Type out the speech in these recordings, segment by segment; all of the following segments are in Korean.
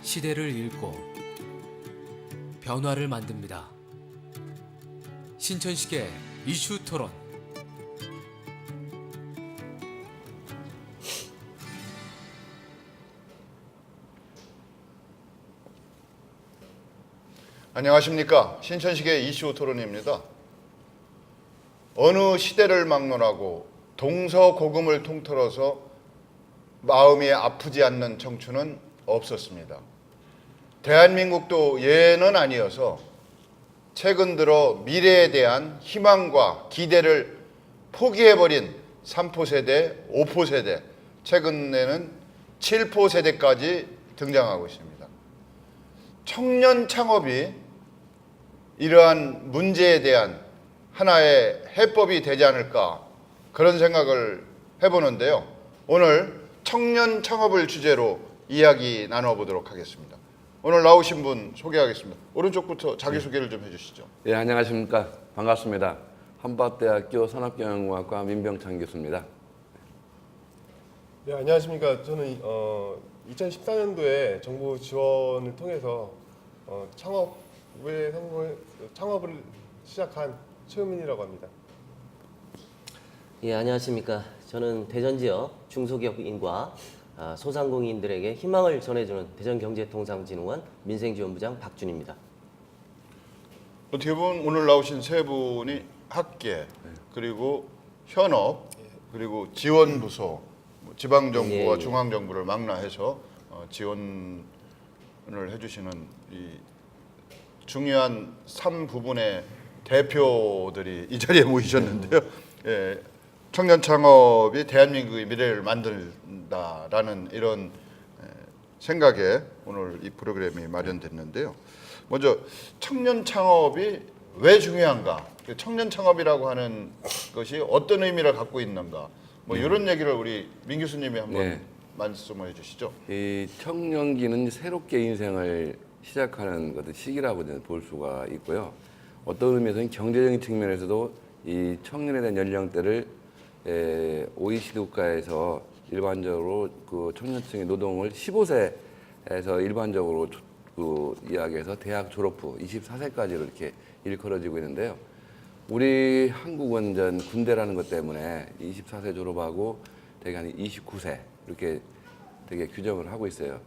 시대를 읽고 변화를 만듭니다. 신천식의 이슈 토론. 안녕하십니까. 신천식의 이슈 토론입니다. 어느 시대를 막론하고 동서고금을 통틀어서 마음이 아프지 않는 청춘은 없었습니다. 대한민국도 예는 아니어서 최근 들어 미래에 대한 희망과 기대를 포기해버린 3포 세대, 5포 세대, 최근에는 7포 세대까지 등장하고 있습니다. 청년 창업이 이러한 문제에 대한 하나의 해법이 되지 않을까, 그런 생각을 해보는데요. 오늘 청년 창업을 주제로 이야기 나눠보도록 하겠습니다. 오늘 나오신 분 소개하겠습니다. 오른쪽부터 자기소개를 좀 해주시죠. 예, 안녕하십니까. 반갑습니다. 한밭대학교 산업경영공학과 민병창 교수입니다. 네, 안녕하십니까. 저는 2014년도에 정부 지원을 통해서 창업을 시작한 최우민이라고 합니다. 예, 안녕하십니까. 저는 대전 지역 중소기업인과 소상공인들에게 희망을 전해주는 대전경제통상진흥원 민생지원부장 박준입니다. 어떻게 보면 오늘 나오신 세 분이 학계, 그리고 현업, 그리고 지원부서, 지방정부와 예. 중앙정부를 망라해서 지원을 해주시는 이 중요한 3부분의 대표들이 이 자리에 모이셨는데요. 예, 청년 창업이 대한민국의 미래를 만든다라는 이런 생각에 오늘 이 프로그램이 마련됐는데요. 먼저 청년 창업이 왜 중요한가? 청년 창업이라고 하는 것이 어떤 의미를 갖고 있는가? 뭐 이런 얘기를 우리 민 교수님이 한번 네. 말씀해 주시죠. 이 청년기는 새롭게 인생을 시작하는 어떤 시기라고 볼 수가 있고요. 어떤 의미에서는 경제적인 측면에서도 이 청년에 대한 연령대를 OECD 국가에서 일반적으로 그 청년층의 노동을 15세에서 일반적으로 그 이야기해서 대학 졸업 후 24세까지로 이렇게 일컬어지고 있는데요. 우리 한국은 전 군대라는 것 때문에 24세 졸업하고 되게 한 29세 이렇게 되게 규정을 하고 있어요.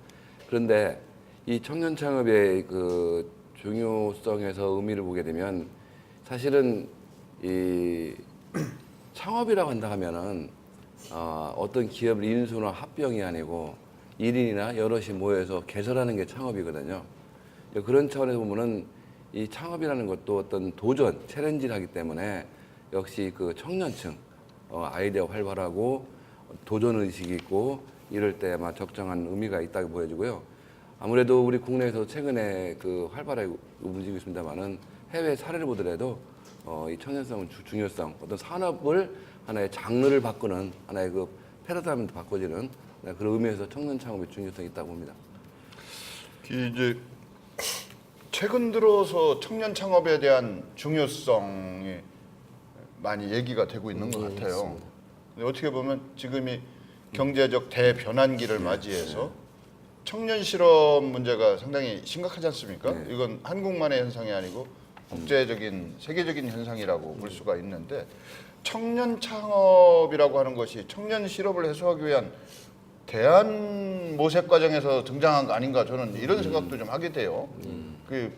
그런데 이 청년 창업의 그 중요성에서 의미를 보게 되면 사실은 이 창업이라고 한다 하면은 어떤 기업을 인수나 합병이 아니고 1인이나 여럿이 모여서 개설하는 게 창업이거든요. 그런 차원에서 보면은 이 창업이라는 것도 어떤 도전, 챌린지를 하기 때문에 역시 그 청년층 아이디어 활발하고 도전 의식이 있고 이럴 때 아마 적정한 의미가 있다고 보여지고요. 아무래도 우리 국내에서 최근에 그 활발하게 움직이고 있습니다만은 해외 사례를 보더라도 이 청년성 중요성, 어떤 산업을 하나의 장르를 바꾸는 하나의 그 패러다임을 바꿔지는 그런 의미에서 청년 창업의 중요성이 있다고 봅니다. 이제 최근 들어서 청년 창업에 대한 중요성이 많이 얘기가 되고 있는 것 같아요. 근데 어떻게 보면 지금이 경제적 대변환기를 맞이해서 청년 실업 문제가 상당히 심각하지 않습니까? 네. 이건 한국만의 현상이 아니고 국제적인 세계적인 현상이라고 볼 수가 있는데, 청년 창업이라고 하는 것이 청년 실업을 해소하기 위한 대안 모색 과정에서 등장한 거 아닌가, 저는 이런 생각도 좀 하게 돼요. 그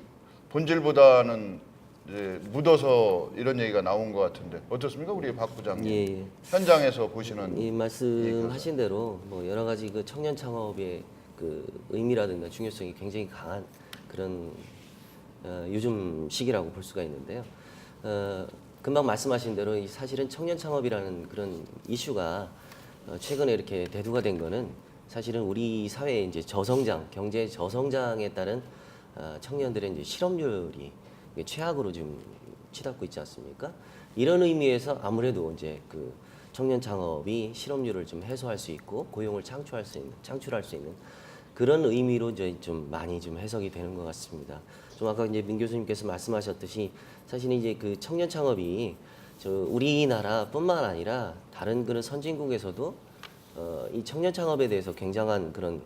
본질보다는 이제 묻어서 이런 얘기가 나온 것 같은데 어떻습니까, 우리 박 부장님? 예. 현장에서 보시는 이 말씀하신 대로 뭐 여러 가지 그 청년 창업의 그 의미라든가 중요성이 굉장히 강한 그런 요즘 시기라고 볼 수가 있는데요. 금방 말씀하신 대로 이 사실은 청년 창업이라는 그런 이슈가 최근에 이렇게 대두가 된 거는 사실은 우리 사회의 이제 저성장, 경제 저성장에 따른 청년들의 이제 실업률이 최악으로 지금 치닫고 있지 않습니까? 이런 의미에서 아무래도 이제 그 청년 창업이 실업률을 좀 해소할 수 있고 고용을 창출할 수 있는 그런 의미로 이제 좀 많이 좀 해석이 되는 것 같습니다. 좀 아까 이제 민 교수님께서 말씀하셨듯이 사실은 이제 그 청년 창업이 저 우리나라뿐만 아니라 다른 그런 선진국에서도 이 청년 창업에 대해서 굉장한 그런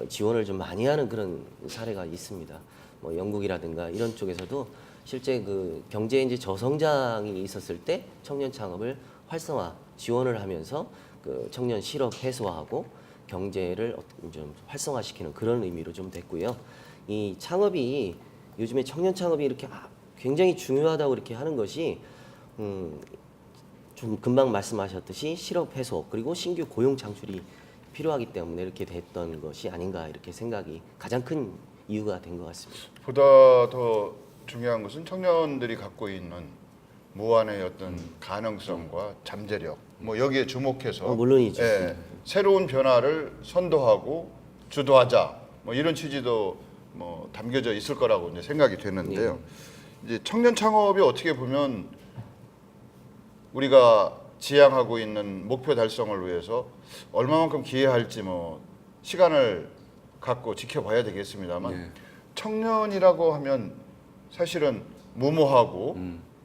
지원을 좀 많이 하는 그런 사례가 있습니다. 뭐 영국이라든가 이런 쪽에서도 실제 그 경제 이제 저성장이 있었을 때 청년 창업을 활성화 지원을 하면서 그 청년 실업 해소하고 경제를 좀 활성화시키는 그런 의미로 좀 됐고요. 이 창업이 요즘에 청년 창업이 이렇게 굉장히 중요하다고 이렇게 하는 것이 좀 금방 말씀하셨듯이 실업 해소 그리고 신규 고용 창출이 필요하기 때문에 이렇게 됐던 것이 아닌가 이렇게 생각이 가장 큰 이유가 된 것 같습니다. 보다 더 중요한 것은 청년들이 갖고 있는 무한의 어떤 가능성과 잠재력 뭐 여기에 주목해서 물론이죠. 예, 새로운 변화를 선도하고 주도하자 뭐 이런 취지도 뭐 담겨져 있을 거라고 이제 생각이 되는데요. 이제 청년 창업이 어떻게 보면 우리가 지향하고 있는 목표 달성을 위해서 얼마만큼 기여할지 뭐 시간을 갖고 지켜봐야 되겠습니다만 청년이라고 하면 사실은 무모하고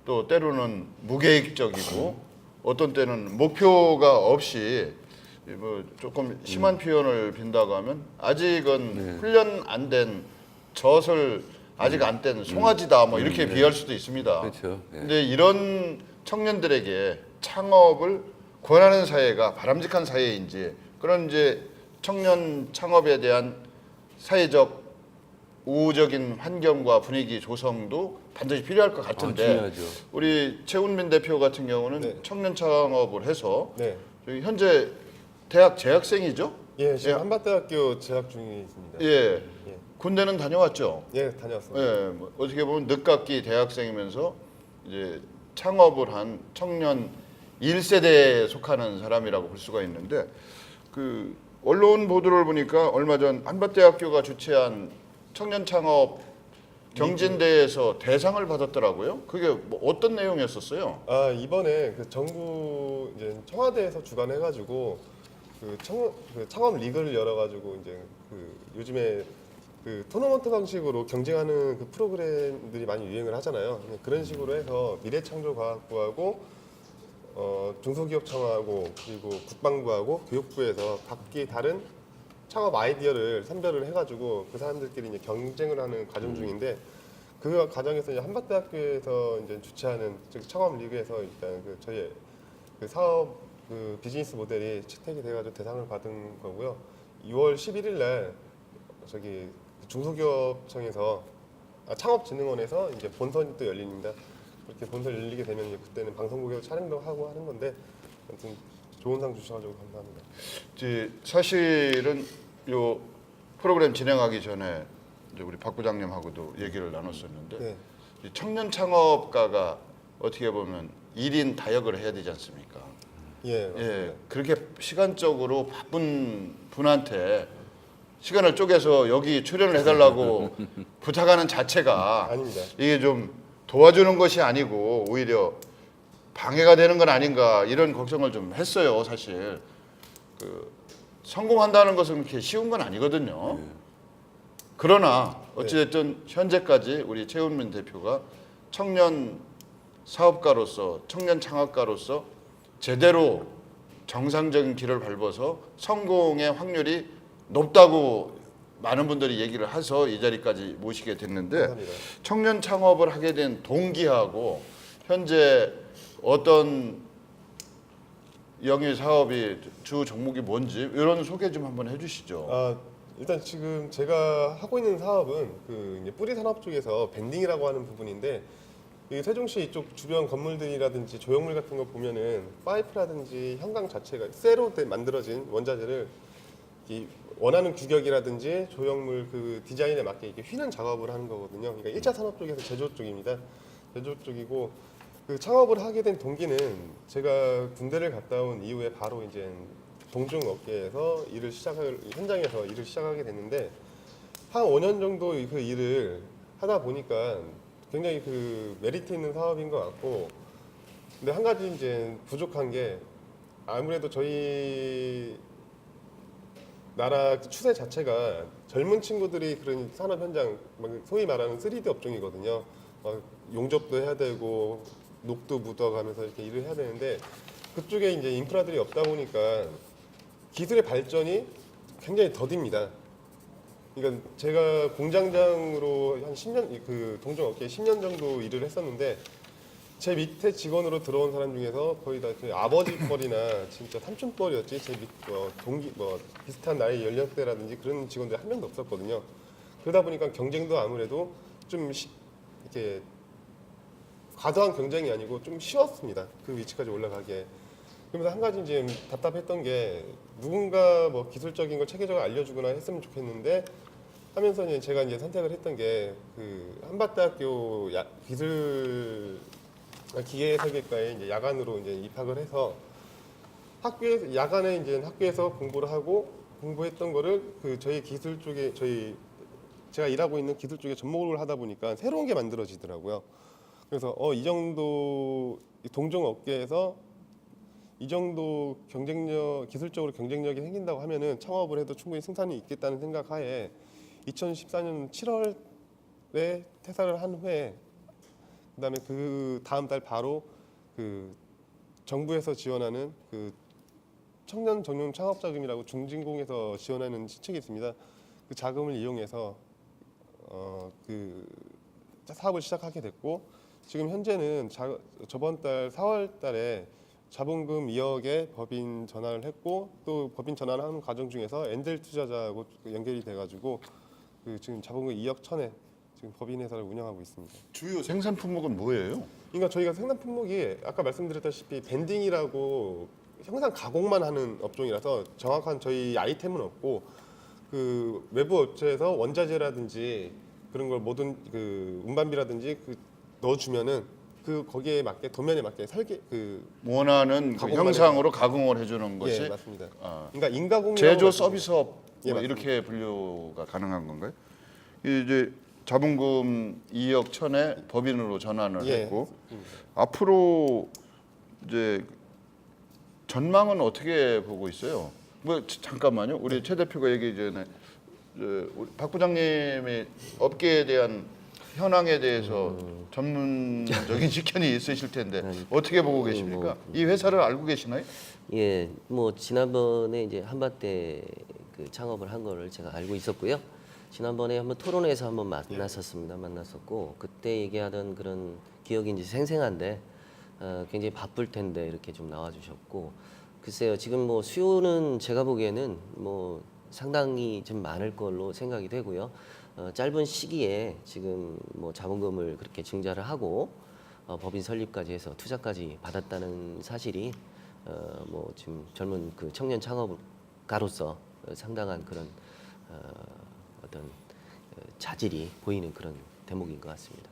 또 때로는 무계획적이고 어떤 때는 목표가 없이 뭐 조금 심한 표현을 빈다고 하면 아직은 훈련 안 된 젖을 아직 안 뗀 송아지다 뭐 이렇게 비할 수도 있습니다. 그렇죠. 예. 근데 이런 청년들에게 창업을 권하는 사회가 바람직한 사회인지 그런 이제 청년 창업에 대한 사회적 우호적인 환경과 분위기 조성도 반드시 필요할 것 같은데 중요하죠. 우리 최훈민 대표 같은 경우는 네. 청년 창업을 해서 네. 저희 현재 대학 재학생이죠? 예, 지금 예. 한밭대학교 재학 중에 있습니다. 예. 예. 군대는 다녀왔죠? 예, 다녀왔습니다. 예. 뭐 어떻게 보면 늦깎이 대학생이면서 이제 창업을 한 청년 1세대에 속하는 사람이라고 볼 수가 있는데 그 언론 보도를 보니까 얼마 전 한밭대학교가 주최한 청년 창업 경진대회에서 대상을 받았더라고요. 그게 뭐 어떤 내용이었었어요? 아, 이번에 그 정부 이제 청와대에서 주관해가지고 그 창업 리그를 열어가지고 이제 그 요즘에 그 토너먼트 방식으로 경쟁하는 그 프로그램들이 많이 유행을 하잖아요. 그런 식으로 해서 미래창조과학부하고 중소기업청하고 그리고 국방부하고 교육부에서 각기 다른 창업 아이디어를 선별을 해가지고 그 사람들끼리 이제 경쟁을 하는 과정 중인데 그 과정에서 이제 한밭대학교에서 이제 주최하는 즉 창업 리그에서 일단 그 저희 그 사업 그 비즈니스 모델이 채택이 돼가지고 대상을 받은 거고요. 2월 11일 날 저기 중소기업청에서 창업진흥원에서 이제 본선이 또 열립니다. 그렇게 본선 열리게 되면 이제 그때는 방송국에서 촬영도 하고 하는 건데 아무튼 좋은 상 주셔가지고 감사합니다. 이제 사실은 요 프로그램 진행하기 전에 이제 우리 박 부장님하고도 얘기를 나눴었는데 네. 이 청년 창업가가 어떻게 보면 1인 다역을 해야 되지 않습니까? 예, 맞습니다. 예, 그렇게 시간적으로 바쁜 분한테 시간을 쪼개서 여기 출연을 해달라고 부탁하는 자체가 아닙니다. 이게 좀 도와주는 것이 아니고 오히려 방해가 되는 건 아닌가 이런 걱정을 좀 했어요. 사실 그 성공한다는 것은 그렇게 쉬운 건 아니거든요. 그러나 어찌됐든 현재까지 우리 최훈민 대표가 청년 사업가로서 청년 창업가로서 제대로 정상적인 길을 밟아서 성공의 확률이 높다고 많은 분들이 얘기를 해서 이 자리까지 모시게 됐는데 감사합니다. 청년 창업을 하게 된 동기하고 현재 어떤 영위 사업이 주 종목이 뭔지 이런 소개 좀 한번 해주시죠. 아, 일단 지금 제가 하고 있는 사업은 그 이제 뿌리 산업 쪽에서 밴딩이라고 하는 부분인데 이 세종시 이쪽 주변 건물들이라든지 조형물 같은 거 보면은 파이프라든지 현강 자체가 쇠로 만들어진 원자재를 이 원하는 규격이라든지 조형물 그 디자인에 맞게 이렇게 휘는 작업을 하는 거거든요. 그러니까 1차 산업 쪽에서 제조 쪽입니다. 제조 쪽이고 그 창업을 하게 된 동기는 제가 군대를 갔다 온 이후에 바로 이제 동중 업계에서 현장에서 일을 시작하게 됐는데 한 5년 정도 그 일을 하다 보니까 굉장히 그 메리트 있는 사업인 것 같고 근데 한 가지 이제 부족한 게 아무래도 저희 나라 추세 자체가 젊은 친구들이 그런 산업 현장, 막 소위 말하는 3D 업종이거든요. 막 용접도 해야 되고 녹도 묻어가면서 이렇게 일을 해야 되는데 그쪽에 이제 인프라들이 없다 보니까 기술의 발전이 굉장히 더딥니다. 그러니까 제가 공장장으로 한 10년 그 동종업계에 10년 정도 일을 했었는데 제 밑에 직원으로 들어온 사람 중에서 거의 다 그 아버지 뻘이나 진짜 삼촌 뻘이었지 제 밑 동기 비슷한 나이 연령대라든지 그런 직원들 한 명도 없었거든요. 그러다 보니까 경쟁도 아무래도 좀 이렇게 과도한 경쟁이 아니고 좀 쉬웠습니다. 그 위치까지 올라가기에. 그러면서 한 가지 이제 답답했던 게 누군가 뭐 기술적인 걸 체계적으로 알려주거나 했으면 좋겠는데 하면서 이제 제가 이제 선택을 했던 게 그 한밭대학교 기술 기계 설계과에 이제 야간으로 이제 입학을 해서 학교에서 야간에 이제 학교에서 공부를 하고 공부했던 거를 그 저희 기술 쪽에 제가 일하고 있는 기술 쪽에 접목을 하다 보니까 새로운 게 만들어지더라고요. 그래서 이 정도 동종 업계에서 이 정도 경쟁력 기술적으로 경쟁력이 생긴다고 하면은 창업을 해도 충분히 승산이 있겠다는 생각하에 2014년 7월에 퇴사를 한 후에 그다음에 그 다음 달 바로 그 정부에서 지원하는 그 청년 전용 창업 자금이라고 중진공에서 지원하는 시책이 있습니다. 그 자금을 이용해서 그 사업을 시작하게 됐고 지금 현재는 저번 달 4월 달에 자본금 2억에 법인 전환을 했고 또 법인 전환하는 과정 중에서 엔젤 투자자하고 연결이 돼가지고 그 지금 자본금 2억 1천에 지금 법인 회사를 운영하고 있습니다. 주요 생산 품목은 뭐예요? 그러니까 저희가 생산 품목이 아까 말씀드렸다시피 밴딩이라고 형상 가공만 하는 업종이라서 정확한 저희 아이템은 없고 그 외부 업체에서 원자재라든지 그런 걸 모든 그 운반비라든지 그 넣어주면은 그 거기에 맞게 도면에 맞게 설계 그 원하는 그 가공만 형상으로 가공을 해주는 것이 예 맞습니다. 아, 그러니까 인가공이라고 제조 말씀드려요. 서비스업 예, 뭐 맞습니다. 이렇게 분류가 가능한 건가요? 이제 자본금 2억 1천에 법인으로 전환을 예. 했고 앞으로 이제 전망은 어떻게 보고 있어요? 뭐 잠깐만요. 우리 최 대표가 얘기 전에 우리 박 부장님이 업계에 대한 현황에 대해서 전문적인 직견이 있으실 텐데 어떻게 보고 계십니까? 이 회사를 알고 계시나요? 예, 뭐 지난번에 이제 한밭대 그 창업을 한 거를 제가 알고 있었고요. 지난번에 한번 토론회에서 한번 만났었습니다. 만났었고 그때 얘기하던 그런 기억이 이제 생생한데 굉장히 바쁠 텐데 이렇게 좀 나와주셨고 글쎄요 지금 뭐 수요는 제가 보기에는 뭐 상당히 좀 많을 걸로 생각이 되고요. 짧은 시기에 지금 뭐 자본금을 그렇게 증자를 하고 법인 설립까지 해서 투자까지 받았다는 사실이 뭐 지금 젊은 그 청년 창업가로서 상당한 그런 어떤 자질이 보이는 그런 대목인 것 같습니다.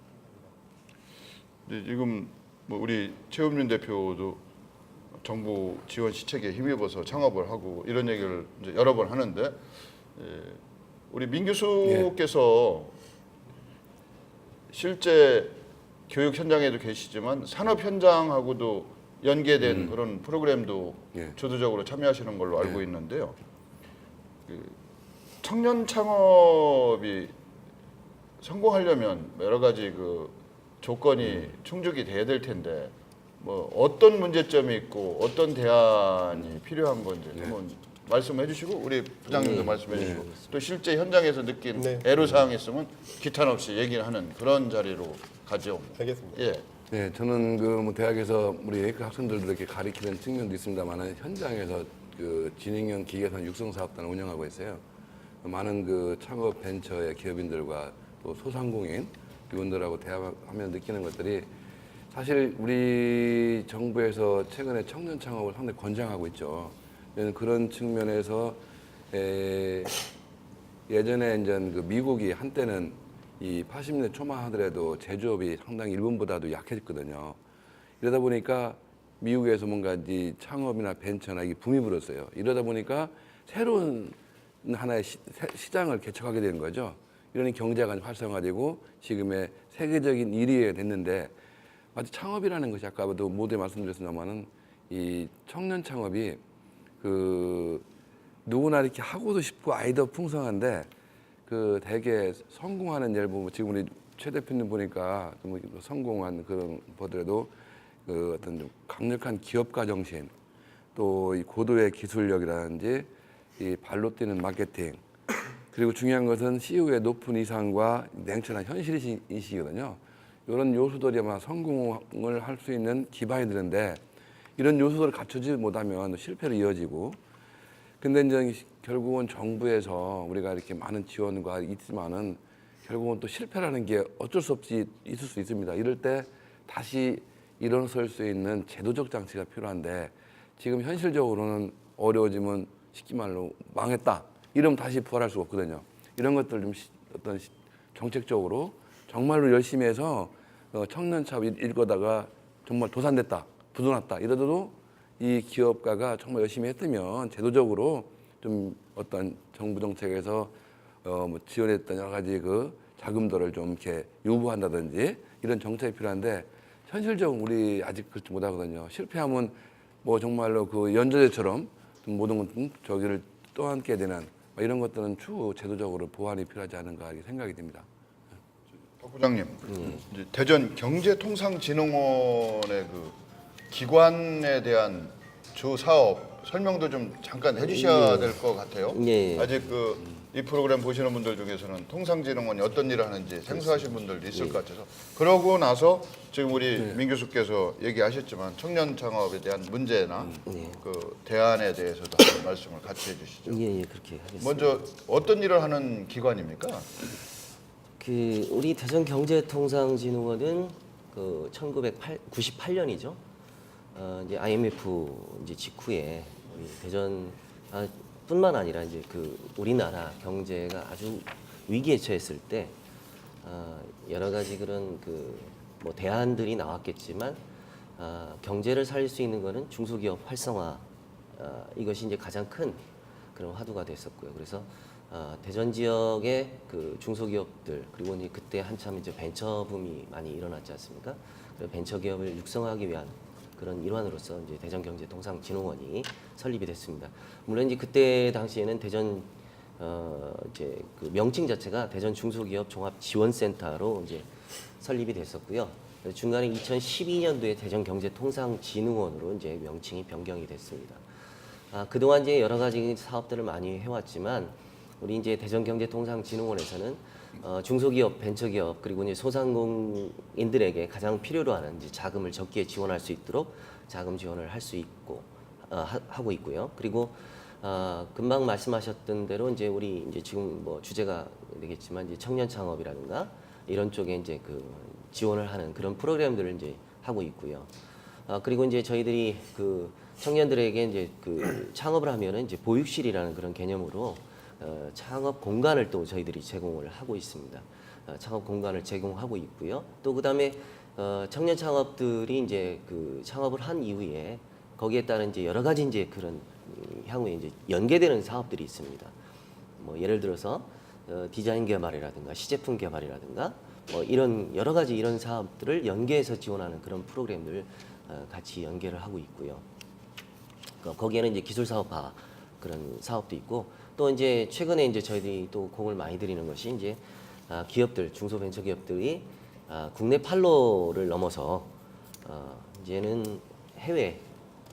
네, 지금 뭐 우리 최우민 대표도 정부 지원 시책에 힘입어서 창업을 하고 이런 얘기를 이제 여러 번 하는데 우리 민 교수께서 실제 교육 현장에도 계시지만 산업 현장하고도 연계된 그런 프로그램도 예. 주도적으로 참여하시는 걸로 알고 있는데요. 그 청년 창업이 성공하려면 여러 가지 그 조건이 충족이 돼야 될 텐데 뭐 어떤 문제점이 있고 어떤 대안이 필요한 건지 한번 말씀해 주시고 우리 부장님도 말씀해 주시고 또 실제 현장에서 느낀 네. 애로사항이 있으면 기탄 없이 얘기를 하는 그런 자리로 가죠. 알겠습니다. 예. 네, 저는 그 뭐 대학에서 우리 그 학생들도 이렇게 가리키는 측면도 있습니다만은 현장에서 그 진행형 기계산 육성 사업단을 운영하고 있어요. 많은 그 창업 벤처의 기업인들과 또 소상공인 이분들하고 대화하면 느끼는 것들이 사실 우리 정부에서 최근에 청년 창업을 상당히 권장하고 있죠. 그런 측면에서 예전에 이제 그 미국이 한때는 이 80년대 초만 하더라도 제조업이 상당히 일본보다도 약했거든요. 이러다 보니까 미국에서 뭔가 이 창업이나 벤처나 이게 붐이 불었어요. 이러다 보니까 새로운 하나의 시장을 개척하게 되는 거죠. 이러니 경제가 활성화되고 지금의 세계적인 1위가 됐는데 마치 창업이라는 것이 아까도 모두에 말씀드렸습니다만은 이 청년 창업이 그 누구나 이렇게 하고도 싶고 아이디어 풍성한데 그 대개 성공하는 예를 보면 지금 우리 최 대표님 보니까 좀 성공한 그런 보더라도 그 어떤 좀 강력한 기업가 정신 또 이 고도의 기술력이라든지 이 발로 뛰는 마케팅 그리고 중요한 것은 CEO의 높은 이상과 냉철한 현실 인식이거든요. 이런 요소들이 아마 성공을 할 수 있는 기반이 되는데 이런 요소들을 갖추지 못하면 실패로 이어지고 근데 이제 결국은 정부에서 우리가 이렇게 많은 지원과 있지만은 결국은 또 실패라는 게 어쩔 수 없이 있을 수 있습니다. 이럴 때 다시 일어설 수 있는 제도적 장치가 필요한데 지금 현실적으로는 어려워지면 쉽게 말로 망했다. 이러면 다시 부활할 수가 없거든요. 이런 것들 좀 어떤 정책적으로 정말로 열심히 해서 청년 사업 일거다가 정말 도산됐다, 부도났다 이러더라도 이 기업가가 정말 열심히 했으면 제도적으로 좀 어떤 정부 정책에서 뭐 지원했던 여러 가지 그 자금들을 좀 이렇게 유보한다든지 이런 정책이 필요한데 현실적으로 우리 아직 그렇지 못하거든요. 실패하면 뭐 정말로 그 연저제처럼 좀 모든 것은 저기를 떠안게 되는 이런 것들은 추후 제도적으로 보완이 필요하지 않은가 이렇게 생각이 됩니다. 박 부장님, 이제 대전 경제통상진흥원의 그 기관에 대한 주 사업 설명도 좀 잠깐 해주셔야 될 것 같아요. 예. 아직 그 이 프로그램 보시는 분들 중에서는 통상진흥원이 어떤 일을 하는지 생소하신 분들도 있을 것 같아서 그러고 나서 지금 우리 민 교수께서 얘기하셨지만 청년 창업에 대한 문제나 그 대안에 대해서도 한번 말씀을 같이 해주시죠. 예, 그렇게 하겠습니다. 먼저 어떤 일을 하는 기관입니까? 그 우리 대전경제통상진흥원은 그 1998년이죠. 이제 IMF 이제 직후에 우리 대전 뿐만 아니라 이제 그 우리나라 경제가 아주 위기에 처했을 때 여러 가지 그런 그 뭐 대안들이 나왔겠지만 경제를 살릴 수 있는 거는 중소기업 활성화 이것이 이제 가장 큰 그런 화두가 됐었고요. 그래서 대전 지역의 그 중소기업들 그리고 이제 그때 한참 이제 벤처 붐이 많이 일어났지 않습니까? 그 벤처 기업을 육성하기 위한 그런 일환으로서 이제 대전경제통상진흥원이 설립이 됐습니다. 물론 이제 그때 당시에는 대전 이제 그 명칭 자체가 대전 중소기업 종합지원센터로 이제 설립이 됐었고요. 중간에 2012년도에 대전경제통상진흥원으로 이제 명칭이 변경이 됐습니다. 그동안 이제 여러 가지 사업들을 많이 해왔지만 우리 이제 대전경제통상진흥원에서는 중소기업, 벤처기업 그리고 이제 소상공인들에게 가장 필요로 하는 이제 자금을 적기에 지원할 수 있도록 자금 지원을 할 수 있고 하고 있고요. 그리고 금방 말씀하셨던 대로 이제 우리 이제 지금 뭐 주제가 되겠지만 이제 청년 창업이라든가 이런 쪽에 이제 그 지원을 하는 그런 프로그램들을 이제 하고 있고요. 그리고 이제 저희들이 그 청년들에게 이제 그 창업을 하면은 이제 보육실이라는 그런 개념으로 창업 공간을 또 저희들이 제공을 하고 있습니다. 창업 공간을 제공하고 있고요. 또 그다음에 청년 창업들이 이제 그 창업을 한 이후에 거기에 따른 이제 여러 가지 이제 그런 향후에 이제 연계되는 사업들이 있습니다. 뭐 예를 들어서 디자인 개발이라든가 시제품 개발이라든가 뭐 이런 여러 가지 이런 사업들을 연계해서 지원하는 그런 프로그램들 같이 연계를 하고 있고요. 거기에는 이제 기술 사업화 그런 사업도 있고 또 이제 최근에 이제 저희들이 또 공을 많이 들이는 것이 이제 기업들 중소벤처기업들이 국내 판로를 넘어서 이제는 해외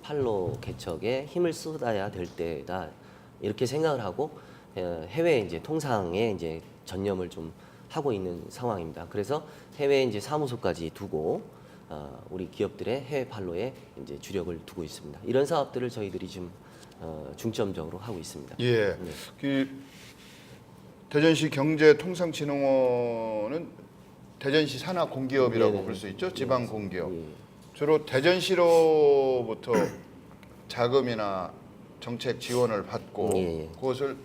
판로 개척에 힘을 쏟아야 될 때다 이렇게 생각을 하고 해외 이제 통상에 이제 전념을 좀 하고 있는 상황입니다. 그래서 해외 이제 사무소까지 두고 우리 기업들의 해외 판로에 이제 주력을 두고 있습니다. 이런 사업들을 저희들이 좀 중점적으로 하고 있습니다. 예. 그 대전시 경제통상진흥원은 대전시 산하 공기업이라고 네네. 볼 수 있죠. 지방 공기업. 예. 주로 대전시로부터 자금이나 정책 지원을 받고 예. 그것을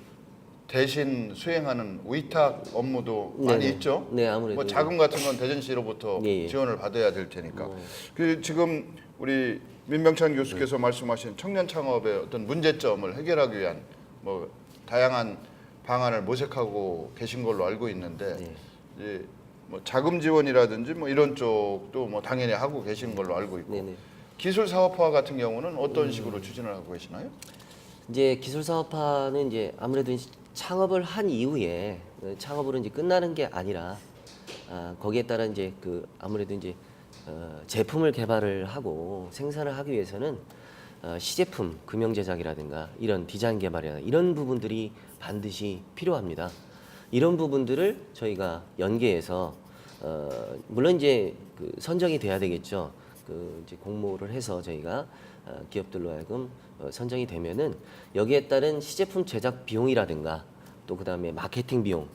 대신 수행하는 위탁 업무도 많이 네네. 있죠. 네, 아무래도 뭐 자금 같은 건 대전시로부터 예. 지원을 받아야 될 테니까. 그 지금 우리 민병찬 교수께서 말씀하신 청년 창업의 어떤 문제점을 해결하기 위한 뭐 다양한 방안을 모색하고 계신 걸로 알고 있는데 네. 이제 뭐 자금 지원이라든지 뭐 이런 쪽도 뭐 당연히 하고 계신 걸로 알고 있고 네네. 기술 사업화 같은 경우는 어떤 식으로 추진을 하고 계시나요? 이제 기술 사업화는 이제 아무래도 이제 창업을 한 이후에 창업으로 이제 끝나는 게 아니라 거기에 따라 이제 그 아무래도 이제 제품을 개발을 하고 생산을 하기 위해서는 시제품, 금형 제작이라든가 이런 디자인 개발이나 이런 부분들이 반드시 필요합니다. 이런 부분들을 저희가 연계해서 물론 이제 그 선정이 돼야 되겠죠. 그 이제 공모를 해서 저희가 기업들로 하여금 선정이 되면은 여기에 따른 시제품 제작 비용이라든가 또 그다음에 마케팅 비용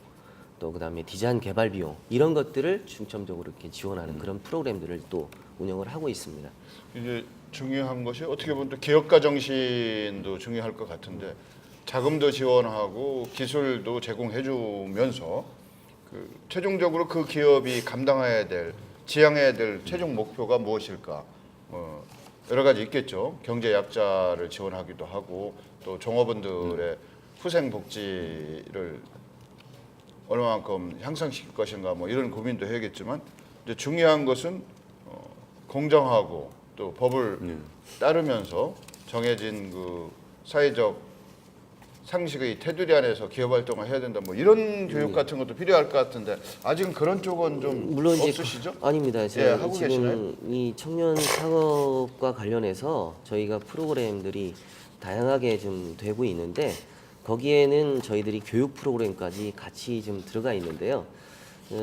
또 그다음에 디자인 개발 비용 이런 것들을 중점적으로 이렇게 지원하는 그런 프로그램들을 또 운영을 하고 있습니다. 이제 중요한 것이 어떻게 보면 또 기업가 정신도 중요할 것 같은데 자금도 지원하고 기술도 제공해주면서 그 최종적으로 그 기업이 감당해야 될 지향해야 될 최종 목표가 무엇일까? 여러 가지 있겠죠. 경제 약자를 지원하기도 하고 또 종업원들의 후생 복지를 얼마만큼 향상시킬 것인가 뭐 이런 고민도 해야겠지만 이제 중요한 것은 공정하고 또 법을 따르면서 정해진 그 사회적 상식의 테두리 안에서 기업 활동을 해야 된다 뭐 이런 교육 같은 것도 필요할 것 같은데 아직은 그런 쪽은 좀 물론 이제 없으시죠? 아닙니다. 예, 하고 지금 계시나요? 이 청년 창업과 관련해서 저희가 프로그램들이 다양하게 좀 되고 있는데 거기에는 저희들이 교육 프로그램까지 같이 좀 들어가 있는데요.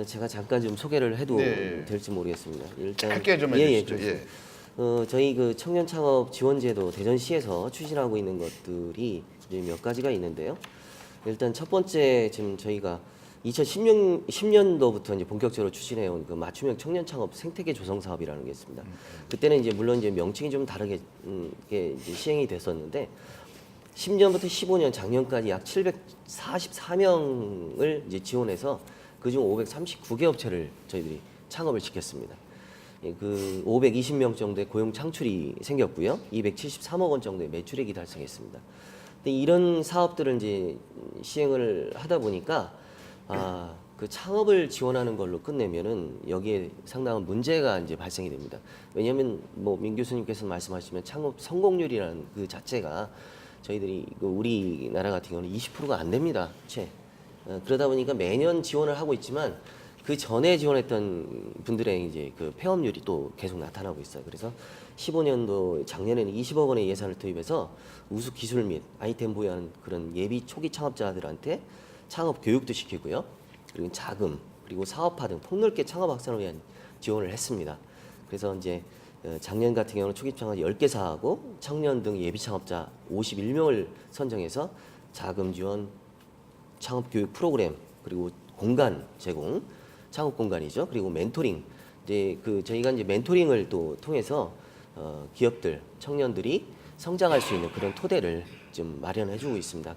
제가 잠깐 좀 소개를 해도 네. 될지 모르겠습니다. 일단 짧게 좀 예, 해주시죠. 그렇습니다. 예. 저희 그 청년 창업 지원제도 대전시에서 추진하고 있는 것들이 이제 몇 가지가 있는데요. 일단 첫 번째 지금 저희가 2010년도부터 이제 본격적으로 추진해온 그 맞춤형 청년 창업 생태계 조성 사업이라는 게 있습니다. 그때는 이제 물론 이제 명칭이 좀 다르게 이게 이제 시행이 됐었는데 10년부터 15년 작년까지 약 744명을 이제 지원해서 그중 539개 업체를 저희들이 창업을 시켰습니다. 예, 그 520명 정도의 고용 창출이 생겼고요. 273억 원 정도의 매출액이 달성했습니다. 근데 이런 사업들을 이제 시행을 하다 보니까 그 창업을 지원하는 걸로 끝내면은 여기에 상당한 문제가 이제 발생이 됩니다. 왜냐하면 뭐 민 교수님께서 말씀하시면 창업 성공률이라는 그 자체가 저희들이 우리나라 같은 경우는 20%가 안 됩니다. 그러다 보니까 매년 지원을 하고 있지만 그 전에 지원했던 분들의 이제 그 폐업률이 또 계속 나타나고 있어요. 그래서 15년도 작년에는 20억 원의 예산을 투입해서 우수 기술 및 아이템 보유하는 그런 예비 초기 창업자들한테 창업 교육도 시키고요. 그리고 자금 그리고 사업화 등 폭넓게 창업 확산을 위한 지원을 했습니다. 그래서 이제 작년 같은 경우는 초기 창업 10개 사하고 청년 등 예비 창업자 51명을 선정해서 자금 지원, 창업 교육 프로그램 그리고 공간 제공, 창업 공간이죠. 그리고 멘토링. 이제 그 저희가 이제 멘토링을 또 통해서 기업들, 청년들이 성장할 수 있는 그런 토대를 좀 마련해주고 있습니다.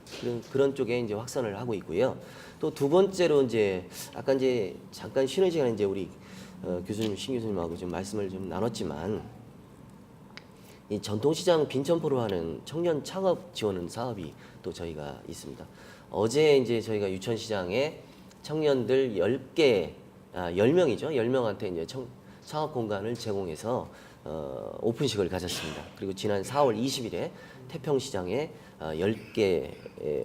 그런 쪽에 이제 확산을 하고 있고요. 또 두 번째로 이제 아까 이제 잠깐 쉬는 시간에 이제 우리 교수님, 신 교수님하고 좀 말씀을 좀 나눴지만 이 전통시장 빈점포로 하는 청년 창업 지원 사업이 또 저희가 있습니다. 어제 이제 저희가 유천시장에 청년들 10명이죠. 10명한테 이제 창업 공간을 제공해서 오픈식을 가졌습니다. 그리고 지난 4월 20일에 태평시장에 10개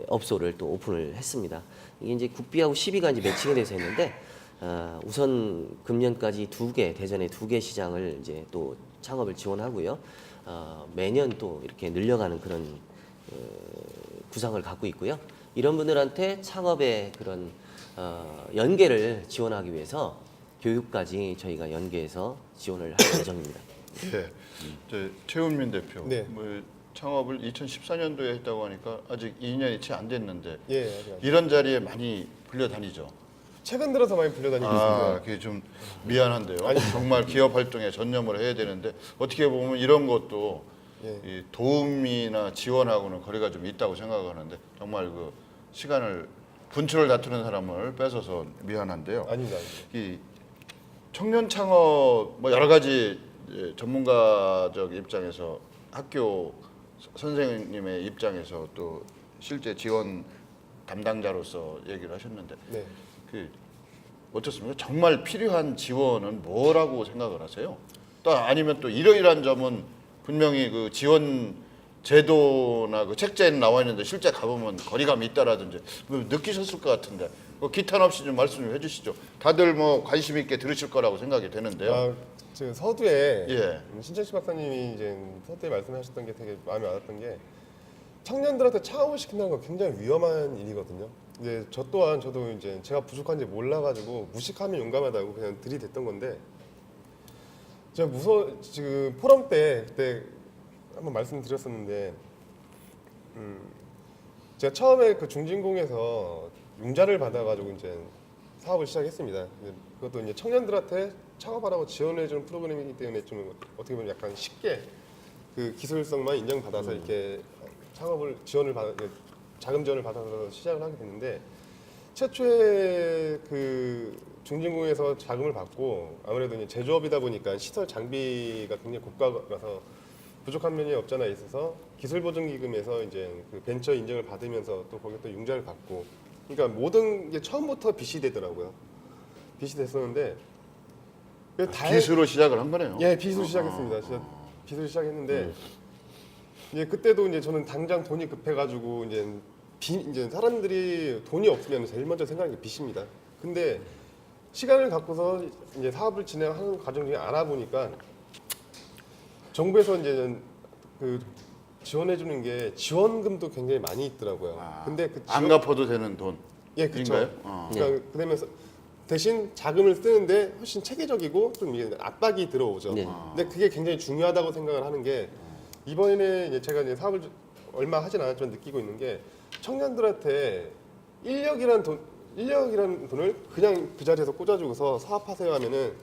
업소를 또 오픈을 했습니다. 이게 이제 국비하고 시비가 이제 매칭이 돼서 했는데 우선 금년까지 대전에 2개 시장을 이제 또 창업을 지원하고요. 매년 또 이렇게 늘려가는 그런 구상을 갖고 있고요. 이런 분들한테 창업의 그런 연계를 지원하기 위해서 교육까지 저희가 연계해서 지원을 할 예정입니다. 네. 최훈민 대표. 네. 뭐 창업을 2014년도에 했다고 하니까 아직 2년이 채 안 됐는데 예, 아직. 이런 자리에 많이 불려다니죠. 최근 들어서 많이 불려다니고 있습니다. 그게 좀 미안한데요. 정말 기업 활동에 전념을 해야 되는데 어떻게 보면 이런 것도 예. 이 도움이나 지원하고는 거리가 좀 있다고 생각하는데 정말 그 시간을 분출을 다투는 사람을 뺏어서 미안한데요. 아닙니다. 이 청년 창업 뭐 여러 가지 이제 전문가적 입장에서 학교 선생님의 입장에서 또 실제 지원 담당자로서 얘기를 하셨는데 네. 그 어떻습니까? 정말 필요한 지원은 뭐라고 생각을 하세요? 또 아니면 또 이러이러한 점은 분명히 그 지원 제도나 그 책자에는 나와 있는데 실제 가보면 거리감이 있다라든지 뭐 느끼셨을 것 같은데 기탄 없이 좀 말씀 좀 해주시죠. 다들 뭐 관심 있게 들으실 거라고 생각이 되는데요. 아, 저 서두에 예. 신천식 박사님이 이제 서두에 말씀하셨던 게 되게 마음에 와닿던 게 청년들한테 창업을 시킨다는 건 굉장히 위험한 일이거든요. 이제 저도 이제 제가 부족한지 몰라가지고 무식하면 용감하다고 그냥 들이댔던 건데 제가 지금 포럼 때 그때 한번 말씀드렸었는데 제가 처음에 그 중진공에서 융자를 받아가지고 이제 사업을 시작했습니다. 그것도 이제 청년들한테 창업하라고 지원해주는 프로그램이기 때문에 좀 어떻게 보면 약간 쉽게 그 기술성만 인정받아서 이렇게 창업을 자금 지원을 받아서 시작을 하게 됐는데 최초에 그 중진공에서 자금을 받고 아무래도 이제 제조업이다 보니까 시설 장비가 굉장히 고가라서 부족한 면이 없잖아 있어서 기술보증기금에서 이제 그 벤처 인정을 받으면서 또 거기 또 융자를 받고 그러니까 모든 게 처음부터 빚이 되더라고요. 빚이 됐었는데 빚으로 시작을 한 거네요. 예, 빚으로 시작했습니다. 진짜 빚으로 시작했는데 이제 그때도 이제 저는 당장 돈이 급해가지고 이제 사람들이 돈이 없으면 제일 먼저 생각하는 게 빚입니다. 근데 시간을 갖고서 이제 사업을 진행하는 과정 중에 알아보니까 정부에서 이제 그 지원해 주는 게 지원금도 굉장히 많이 있더라고요. 근데 그 안 갚아도 되는 돈. 예, 그렇죠. 인가요? 그러니까 그러면서 대신 자금을 쓰는데 훨씬 체계적이고 좀 이게 압박이 들어오죠. 네. 근데 그게 굉장히 중요하다고 생각을 하는 게 이번에 이제 제가 이제 사업을 얼마 하진 않았지만 느끼고 있는 게 청년들한테 인력이라는 돈을 그냥 그 자리에서 꽂아주고서 사업하세요 하면은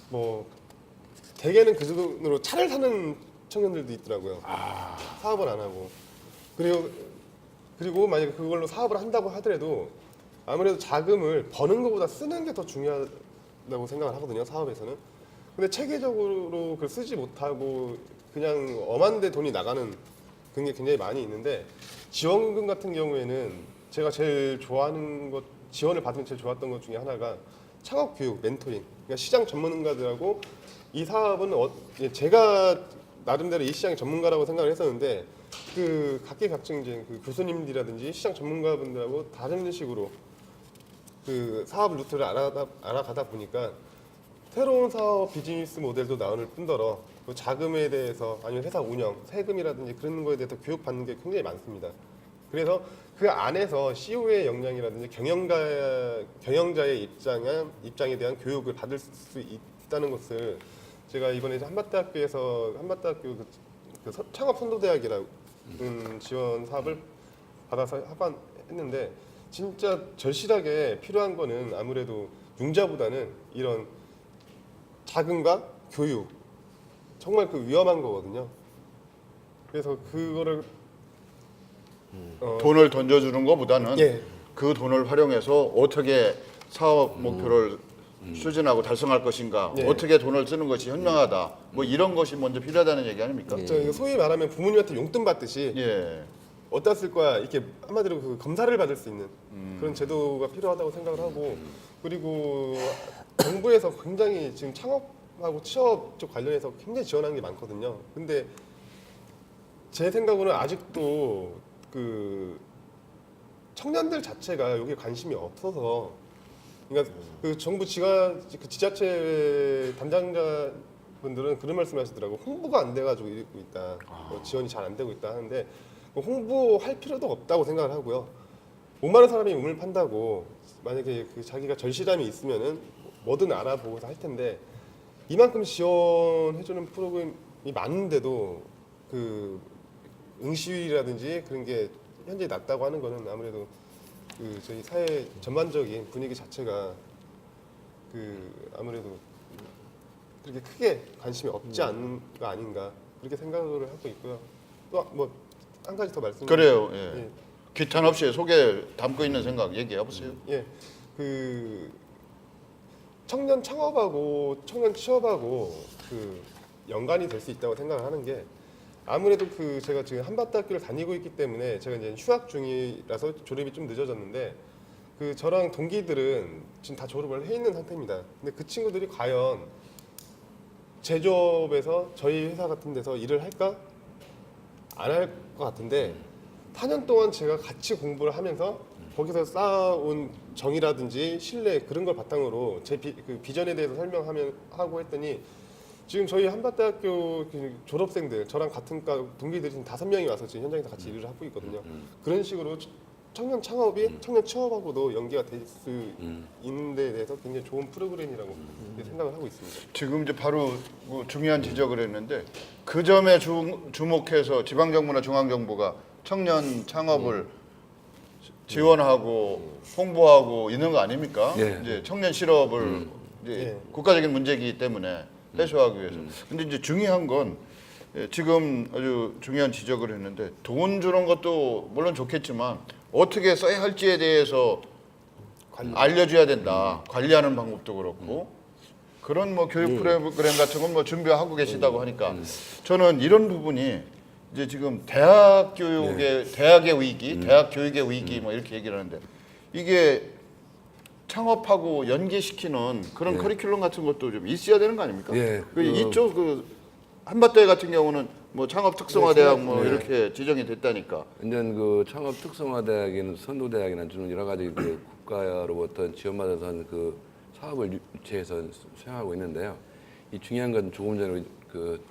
뭐 대개는 그 돈으로 차를 사는 청년들도 있더라고요. 사업을 안 하고 그리고 만약에 그걸로 사업을 한다고 하더라도 아무래도 자금을 버는 것보다 쓰는 게 더 중요하다고 생각을 하거든요. 사업에서는. 근데 체계적으로 그걸 쓰지 못하고 그냥 엄한데 돈이 나가는 그런 게 굉장히 많이 있는데 지원금 같은 경우에는 제가 제일 좋아하는 것 지원을 받으면 제일 좋았던 것 중에 하나가 창업 교육, 멘토링. 그러니까 시장 전문가들하고 이 사업은 제가 나름대로 이 시장의 전문가라고 생각을 했었는데 그 각계각층 이제 그 교수님들이라든지 시장 전문가분들하고 다른 식으로 그 사업 루트를 알아가다 보니까 새로운 사업 비즈니스 모델도 나올 뿐더러 그 자금에 대해서 아니면 회사 운영, 세금이라든지 그런 거에 대해서 교육받는 게 굉장히 많습니다. 그래서 그 안에서 CEO의 역량이라든지 경영자의 입장에 대한 교육을 받을 수 있다는 것을 제가 이번에 한밭대학교 그 창업 선도대학이라는 지원 사업을 받아서 합반했는데 진짜 절실하게 필요한 거는 아무래도 융자보다는 이런 자금과 교육 정말 그 위험한 거거든요. 그래서 그거를 돈을 던져주는 것보다는 예. 그 돈을 활용해서 어떻게 사업 목표를 추진하고 달성할 것인가, 예. 어떻게 돈을 쓰는 것이 현명하다, 뭐 이런 것이 먼저 필요하다는 얘기 아닙니까? 예. 저 이거 소위 말하면 부모님한테 용돈 받듯이 예. 어디다 쓸 거야 이렇게 한마디로 그 검사를 받을 수 있는 그런 제도가 필요하다고 생각을 하고 그리고 정부에서 굉장히 지금 창업하고 취업 쪽 관련해서 굉장히 지원하는 게 많거든요. 근데 제 생각으로는 아직도 그 청년들 자체가 여기에 관심이 없어서 그러니까 그 정부 그 지자체 담당자 분들은 그런 말씀하시더라고. 홍보가 안 돼가지고 이러고 있다. 지원이 잘 안 되고 있다 하는데 홍보할 필요도 없다고 생각을 하고요. 5만 원 사람이 우물 판다고 만약에 그 자기가 절실함이 있으면은 뭐든 알아보고서 할 텐데 이만큼 지원해주는 프로그램이 많은데도 그 응시율이라든지 그런 게 현재 낮다고 하는 거는 아무래도 그 저희 사회 전반적인 분위기 자체가 그 아무래도 그렇게 크게 관심이 없지 않는 거 아닌가 그렇게 생각을 하고 있고요. 또 뭐 한 가지 더 말씀. 그래요. 예. 예. 기탄 없이 속에 담고 있는 생각 얘기해 보세요. 예, 그 청년 창업하고 청년 취업하고 그 연관이 될 수 있다고 생각을 하는 게 아무래도 그 제가 지금 한밭대학교를 다니고 있기 때문에 제가 이제 휴학 중이라서 졸업이 좀 늦어졌는데 그 저랑 동기들은 지금 다 졸업을 해 있는 상태입니다. 근데 그 친구들이 과연 제조업에서 저희 회사 같은 데서 일을 할까? 안 할 것 같은데 4년 동안 제가 같이 공부를 하면서 거기서 쌓아온 정이라든지 신뢰 그런 걸 바탕으로 제 그 비전에 대해서 설명하고 했더니 지금 저희 한밭대학교 그 졸업생들 저랑 같은 과 동기들이 지금 5명이 와서 지금 현장에서 같이 일을 하고 있거든요. 그런 식으로 청년 창업이 청년 취업하고도 연계가 될 수 있는 데 대해서 굉장히 좋은 프로그램이라고 생각을 하고 있습니다. 지금 이제 바로 그 중요한 지적을 했는데 그 점에 주목해서 지방정부나 중앙정부가 청년 창업을 지원하고 홍보하고 있는 거 아닙니까? 예. 이제 청년 실업을 이제 예. 국가적인 문제이기 때문에 해소하기 위해서. 근데 이제 중요한 건 지금 아주 중요한 지적을 했는데 돈 주는 것도 물론 좋겠지만 어떻게 써야 할지에 대해서 알려줘야 된다. 관리하는 방법도 그렇고 그런 뭐 교육 프로그램 같은 건 뭐 준비하고 계시다고 하니까 저는 이런 부분이 이제 지금 대학 교육의 대학의 위기, 대학 교육의 위기 뭐 이렇게 얘기를 하는데 이게 창업하고 연계시키는 그런 커리큘럼 같은 것도 좀 있어야 되는 거 아닙니까? 예. 이쪽 그 한밭대 같은 경우는 뭐 창업 특성화 대학 뭐 이렇게 지정이 됐다니까. 완전 그 창업 특성화 대학이나 선도 대학이나 주는 여러 가지 그 국가로부터 지원받아서 하는 그 사업을 유치해서 수행하고 있는데요. 이 중요한 건 조금 전에 그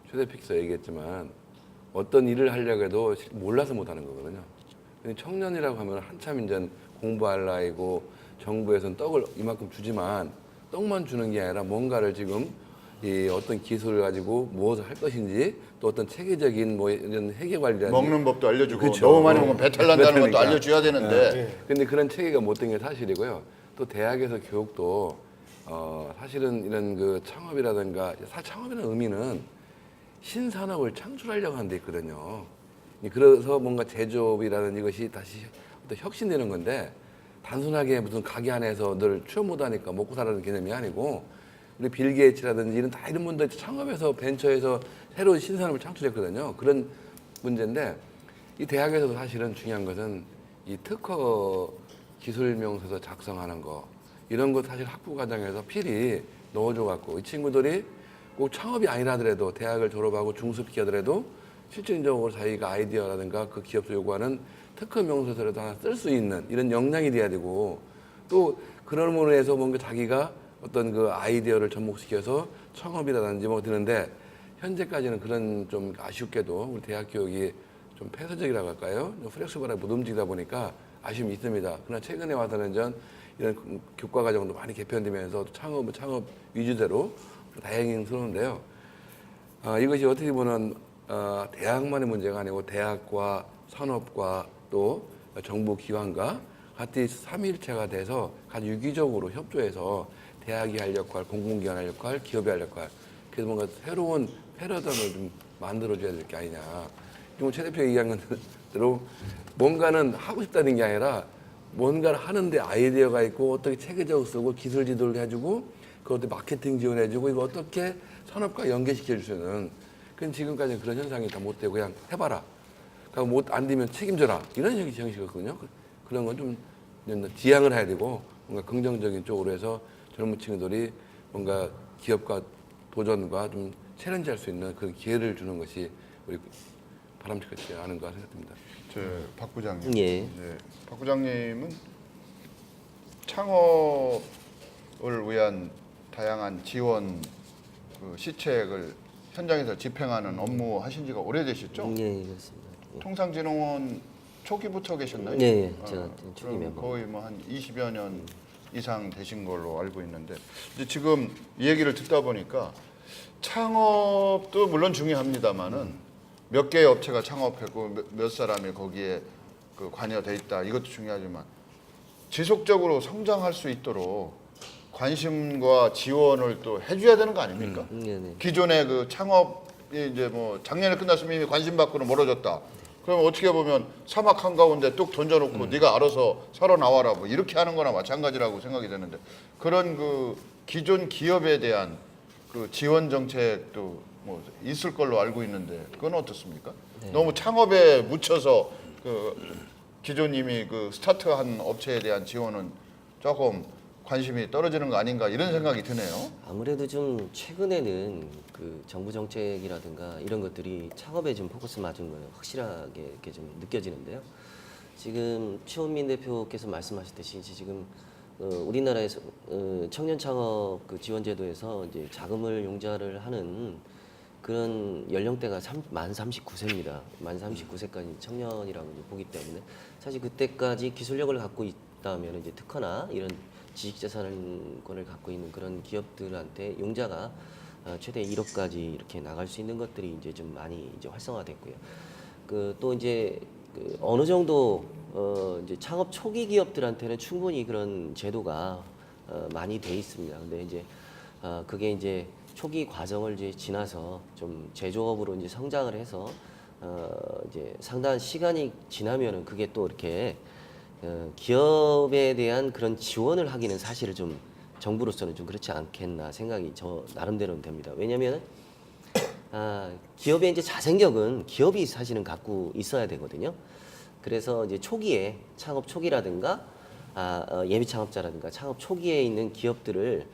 최 대표께서 얘기했지만 어떤 일을 하려고 해도 몰라서 못 하는 거거든요. 근데 청년이라고 하면 한참 이제 공부할 나이고 정부에서는 떡을 이만큼 주지만 떡만 주는 게 아니라 뭔가를 지금 이 어떤 기술을 가지고 무엇을 할 것인지 또 어떤 체계적인 뭐 이런 회계 관리라든지 먹는 법도 알려주고 그렇죠. 너무 많이 먹으면 배탈 난다는 것도 그러니까. 알려줘야 되는데 근데 그런 체계가 못 된 게 사실이고요. 또 대학에서 교육도 사실은 이런 그 창업이라든가 창업이라는 의미는 신산업을 창출하려고 하는 데 있거든요. 그래서 뭔가 제조업이라는 이것이 다시 어떤 혁신되는 건데 단순하게 무슨 가게 안에서 늘 취업 못하니까 먹고 살라는 개념이 아니고 우리 빌 게이츠라든지 이런 분들 창업에서 벤처에서 새로운 신산업을 창출했거든요. 그런 문제인데 이 대학에서도 사실은 중요한 것은 이 특허 기술 명서서 작성하는 거 이런 거 사실 학부 과정에서 필히 넣어줘 갖고 이 친구들이 꼭 창업이 아니라 하더라도 대학을 졸업하고 중수畢 하더라도 실질적으로 자기가 아이디어라든가 그 기업에서 요구하는 특허 명서서라도 하나 쓸 수 있는 이런 역량이 돼야 되고 또 그런 부분에 해서 뭔가 자기가 어떤 그 아이디어를 접목시켜서 창업이라든지 뭐 드는데 현재까지는 그런 좀 아쉽게도 우리 대학 교육이 좀 폐쇄적이라고 할까요? 플렉스블하게 못 움직이다 보니까 아쉬움이 있습니다. 그러나 최근에 와서는 전 이런 교과 과정도 많이 개편되면서 창업 위주대로 다행스러운데요. 이것이 어떻게 보면 대학만의 문제가 아니고 대학과 산업과 또 정부 기관과 같이 삼위일체가 돼서 아주 유기적으로 협조해서 대학이 할 역할, 공공기관 할 역할, 기업이 할 역할 그래서 뭔가 새로운 패러다임을 좀 만들어줘야 될 게 아니냐. 지금 최 대표 얘기한 대로 뭔가는 하고 싶다는 게 아니라 뭔가를 하는데 아이디어가 있고 어떻게 체계적으로 쓰고 기술 지도를 해주고 그것도 마케팅 지원해주고 이거 어떻게 산업과 연계시켜줄 수 있는 그건 지금까지 그런 현상이 다 못 되고 그냥 해봐라. 그러니까 못 안 되면 책임져라. 이런 형식이거든요. 그런 건 좀 지양을 해야 되고 뭔가 긍정적인 쪽으로 해서 젊은 친구들이 뭔가 기업과 도전과 좀 챌린지할 수 있는 그런 기회를 주는 것이 우리 바람직하지 않은가 생각됩니다. 박 부장님. 예. 박 부장님은 창업을 위한 다양한 지원 그 시책을 현장에서 집행하는 업무 하신 지가 오래되셨죠? 예, 그렇습니다. 통상진흥원 초기부터 계셨나요? 네, 제가 초기 그럼 멤버. 거의 뭐 한 20여 년 이상 되신 걸로 알고 있는데 이제 지금 이 얘기를 듣다 보니까 창업도 물론 중요합니다만은 몇 개의 업체가 창업했고 몇 사람이 거기에 그 관여돼 있다 이것도 중요하지만 지속적으로 성장할 수 있도록 관심과 지원을 또 해줘야 되는 거 아닙니까? 네. 기존의 그 창업이 이제 뭐 작년에 끝났으면 이미 관심 밖으로 멀어졌다. 그럼 어떻게 보면 사막 한가운데 뚝 던져놓고 네가 알아서 살아나와라 뭐 이렇게 하는 거나 마찬가지라고 생각이 되는데 그런 그 기존 기업에 대한 그 지원 정책도 뭐 있을 걸로 알고 있는데 그건 어떻습니까? 너무 창업에 묻혀서 그 기존 이미 그 스타트한 업체에 대한 지원은 조금 관심이 떨어지는 거 아닌가 이런 생각이 드네요. 아무래도 좀 최근에는 그 정부 정책이라든가 이런 것들이 창업에 좀 포커스 맞은 거예요. 확실하게 이렇게 좀 느껴지는데요. 지금 최원민 대표께서 말씀하셨듯이 이제 지금 우리나라에서 청년 창업 그 지원 제도에서 이제 자금을 용자를 하는 그런 연령대가 만 39세입니다. 만 39세까지 청년이라고 이제 보기 때문에 사실 그때까지 기술력을 갖고 있다면 이제 특허나 이런 지식재산권을 갖고 있는 그런 기업들한테 용자가 최대 1억까지 이렇게 나갈 수 있는 것들이 이제 좀 많이 이제 활성화됐고요. 그 또 이제 그 어느 정도 이제 창업 초기 기업들한테는 충분히 그런 제도가 많이 돼 있습니다. 근데 이제 그게 이제 초기 과정을 이제 지나서 좀 제조업으로 이제 성장을 해서 이제 상당한 시간이 지나면은 그게 또 이렇게 기업에 대한 그런 지원을 하기는 사실은 좀 정부로서는 좀 그렇지 않겠나 생각이 저 나름대로는 됩니다. 왜냐하면 기업의 이제 자생력은 기업이 사실은 갖고 있어야 되거든요. 그래서 이제 초기에 창업 초기라든가 예비 창업자라든가 창업 초기에 있는 기업들을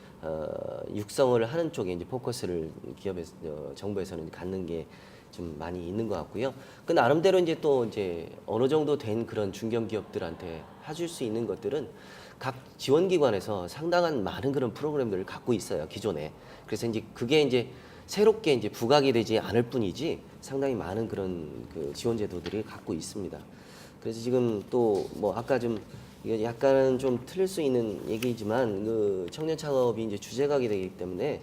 육성을 하는 쪽에 이제 포커스를 기업에서 정부에서는 갖는 게 좀 많이 있는 것 같고요. 그 나름대로 이제 또 이제 어느 정도 된 그런 중견 기업들한테 해줄 수 있는 것들은 각 지원기관에서 상당한 많은 그런 프로그램들을 갖고 있어요, 기존에. 그래서 이제 그게 이제 새롭게 이제 부각이 되지 않을 뿐이지 상당히 많은 그런 그 지원 제도들이 갖고 있습니다. 그래서 지금 또 뭐 아까 좀 이거 약간은 좀 틀릴 수 있는 얘기지만 그 청년 창업이 이제 주제가게 되기 때문에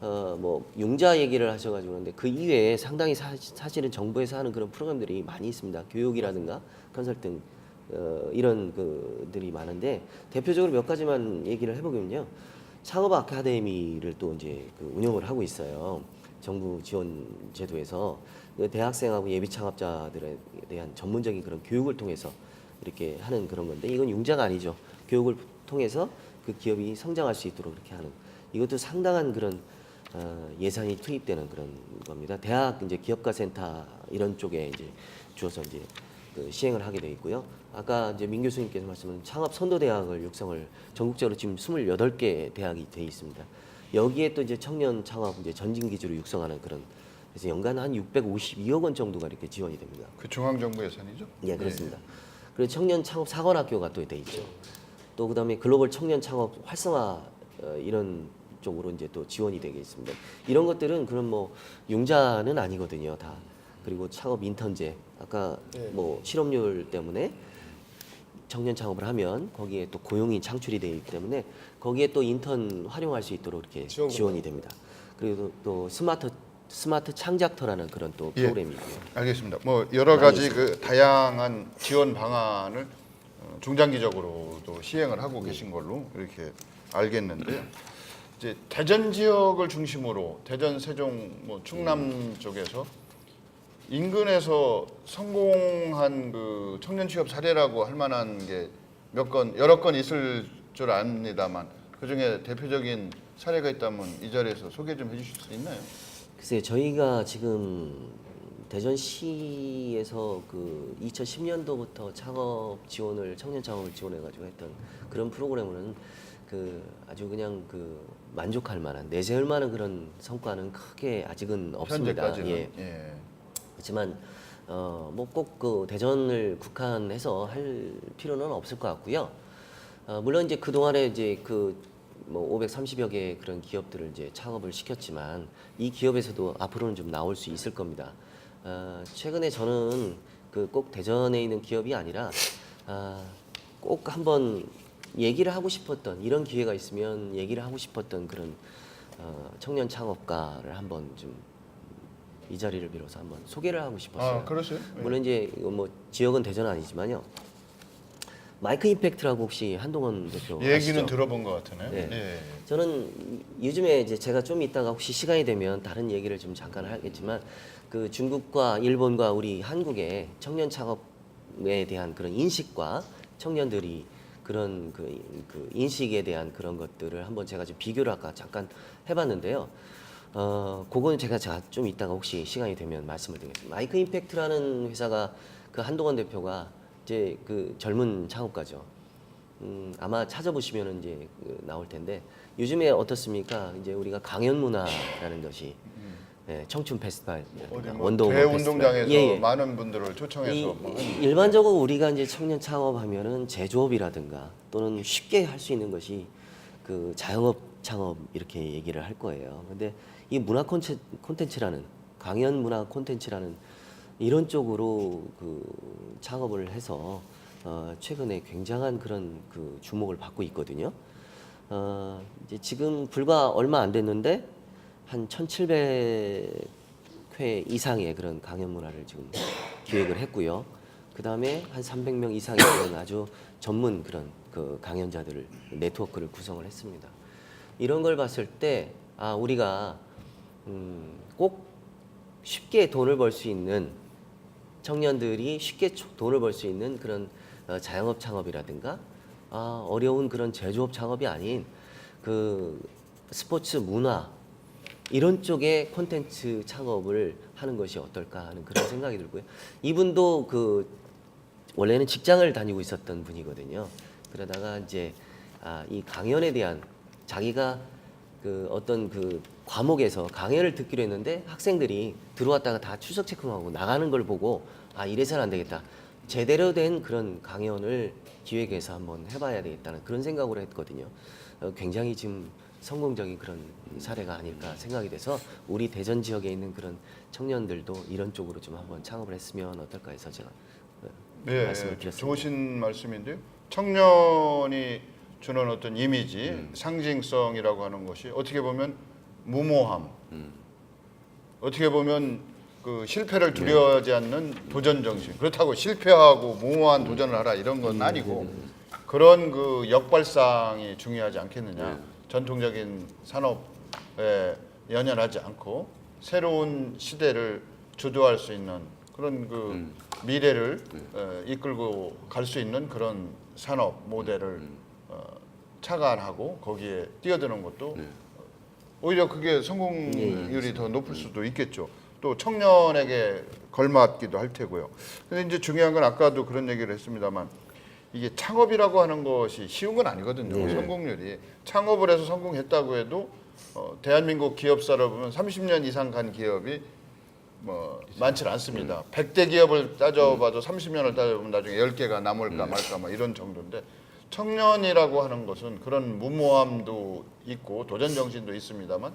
뭐 융자 얘기를 하셔가지고 그런데 그 이외에 상당히 사실은 정부에서 하는 그런 프로그램들이 많이 있습니다. 교육이라든가 컨설팅 이런 그들이 많은데 대표적으로 몇 가지만 얘기를 해보면요. 창업 아카데미를 또 이제 그 운영을 하고 있어요. 정부 지원 제도에서 그 대학생하고 예비 창업자들에 대한 전문적인 그런 교육을 통해서 이렇게 하는 그런 건데 이건 융자가 아니죠. 교육을 통해서 그 기업이 성장할 수 있도록 이렇게 하는 이것도 상당한 그런 예산이 투입되는 그런 겁니다. 대학 이제 기업가 센터 이런 쪽에 이제 주어서 이제 그 시행을 하게 돼 있고요. 아까 이제 민 교수님께서 말씀하신 창업 선도 대학을 육성을 전국적으로 지금 28개 대학이 돼 있습니다. 여기에 또 이제 청년 창업 이제 전진 기지로 육성하는 그런 그래서 연간 한 652억 원 정도가 이렇게 지원이 됩니다. 그 중앙정부 예산이죠? 예, 그렇습니다. 그리고 청년 창업 사관학교가 또 돼 있죠. 또 그다음에 글로벌 청년 창업 활성화 이런 쪽으로 이제 또 지원이 되게 있습니다. 이런 것들은 그런 뭐 융자는 아니거든요, 다. 그리고 창업 인턴제 아까 뭐 실업률 때문에 청년 창업을 하면 거기에 또 고용이 창출이 되기 때문에 거기에 또 인턴 활용할 수 있도록 이렇게 지원이 됩니다. 그리고 또 스마트 창작터라는 그런 또 프로그램이 있고요. 알겠습니다. 뭐 여러 가지 그 다양한 지원 방안을 중장기적으로도 시행을 하고 계신 걸로 이렇게 알겠는데요. 이제 대전 지역을 중심으로 대전, 세종, 뭐 충남 쪽에서 인근에서 성공한 그 청년 취업 사례라고 할 만한 게 여러 건 있을 줄 압니다만 그 중에 대표적인 사례가 있다면 이 자리에서 소개 좀 해주실 수 있나요? 글쎄 저희가 지금 대전시에서 그 2010년도부터 창업 지원을 청년 창업을 지원해가지고 했던 그런 프로그램은 그 아주 그냥 그 만족할 만한 내세울 만한 그런 성과는 크게 아직은 없습니다. 현재까지는. 예. 그렇지만 뭐 꼭 그 대전을 국한해서 할 필요는 없을 것 같고요. 물론 이제 그 동안에 이제 그 뭐 530여 개의 그런 기업들을 이제 창업을 시켰지만 이 기업에서도 앞으로는 좀 나올 수 있을 겁니다. 최근에 저는 그 꼭 대전에 있는 기업이 아니라 꼭 한번 얘기를 하고 싶었던 이런 기회가 있으면 얘기를 하고 싶었던 그런 청년 창업가를 한번 좀 이 자리를 빌어서 한번 소개를 하고 싶었어요. 그러세요? 물론 이제 뭐 지역은 대전 아니지만요. 마이크 임팩트라고 혹시 한동원 대표 얘기는 아시죠? 들어본 것 같으네요. 네. 예. 저는 요즘에 이제 제가 좀 이따가 혹시 시간이 되면 다른 얘기를 좀 잠깐 하겠지만 그 중국과 일본과 우리 한국의 청년 창업에 대한 그런 인식과 청년들이 그런 그 인식에 대한 그런 것들을 한번 제가 좀 비교를 아까 잠깐 해봤는데요. 그거는 제가 좀 이따가 혹시 시간이 되면 말씀을 드리겠습니다. 마이크 임팩트라는 회사가 그 한동원 대표가 이제 그 젊은 창업가죠. 아마 찾아보시면은 이제 나올 텐데 요즘에 어떻습니까? 이제 우리가 강연 문화라는 것이 예, 청춘 페스티벌, 어디 원도 대운동장에서 예, 예. 많은 분들을 초청해서 뭐 일반적으로 우리가 이제 청년 창업하면은 제조업이라든가 또는 쉽게 할 수 있는 것이 그 자영업 창업 이렇게 얘기를 할 거예요. 근데 이 문화 콘텐츠라는 강연 문화 콘텐츠라는 이런 쪽으로 그 창업을 해서 최근에 굉장한 그런 그 주목을 받고 있거든요. 이제 지금 불과 얼마 안 됐는데 한 1,700회 이상의 그런 강연 문화를 지금 기획을 했고요. 그 다음에 한 300명 이상의 그런 아주 전문 그런 그 강연자들을 네트워크를 구성을 했습니다. 이런 걸 봤을 때 우리가 꼭 쉽게 돈을 벌 수 있는 청년들이 쉽게 돈을 벌 수 있는 그런 자영업 창업이라든가 어려운 그런 제조업 창업이 아닌 그 스포츠 문화 이런 쪽의 콘텐츠 창업을 하는 것이 어떨까 하는 그런 생각이 들고요. 이분도 그 원래는 직장을 다니고 있었던 분이거든요. 그러다가 이제 이 강연에 대한 자기가 그 어떤 그 과목에서 강연을 듣기로 했는데 학생들이 들어왔다가 다 출석 체크하고 나가는 걸 보고 이래서는 안 되겠다. 제대로 된 그런 강연을 기획해서 한번 해봐야 되겠다는 그런 생각으로 했거든요. 굉장히 지금 성공적인 그런 사례가 아닐까 생각이 돼서 우리 대전 지역에 있는 그런 청년들도 이런 쪽으로 좀 한번 창업을 했으면 어떨까 해서 제가 말씀을 드렸습니다. 좋으신 말씀인데요. 청년이 주는 어떤 이미지, 상징성이라고 하는 것이 어떻게 보면 무모함, 어떻게 보면 그 실패를 두려워하지 않는 도전 정신. 그렇다고 실패하고 무모한 도전을 하라 이런 건 아니고 그런 그 역발상이 중요하지 않겠느냐. 전통적인 산업에 연연하지 않고 새로운 시대를 주도할 수 있는 그런 그 미래를 이끌고 갈 수 있는 그런 산업 모델을 착안하고 거기에 뛰어드는 것도 오히려 그게 성공률이 더 높을 수도 있겠죠. 또 청년에게 걸맞기도 할 테고요. 근데 이제 중요한 건 아까도 그런 얘기를 했습니다만 이게 창업이라고 하는 것이 쉬운 건 아니거든요. 성공률이. 창업을 해서 성공했다고 해도 대한민국 기업사를 보면 30년 이상 간 기업이 뭐 많지 않습니다. 100대 기업을 따져봐도 30년을 따져보면 나중에 10개가 남을까 말까 뭐 이런 정도인데 청년이라고 하는 것은 그런 무모함도 있고 도전 정신도 있습니다만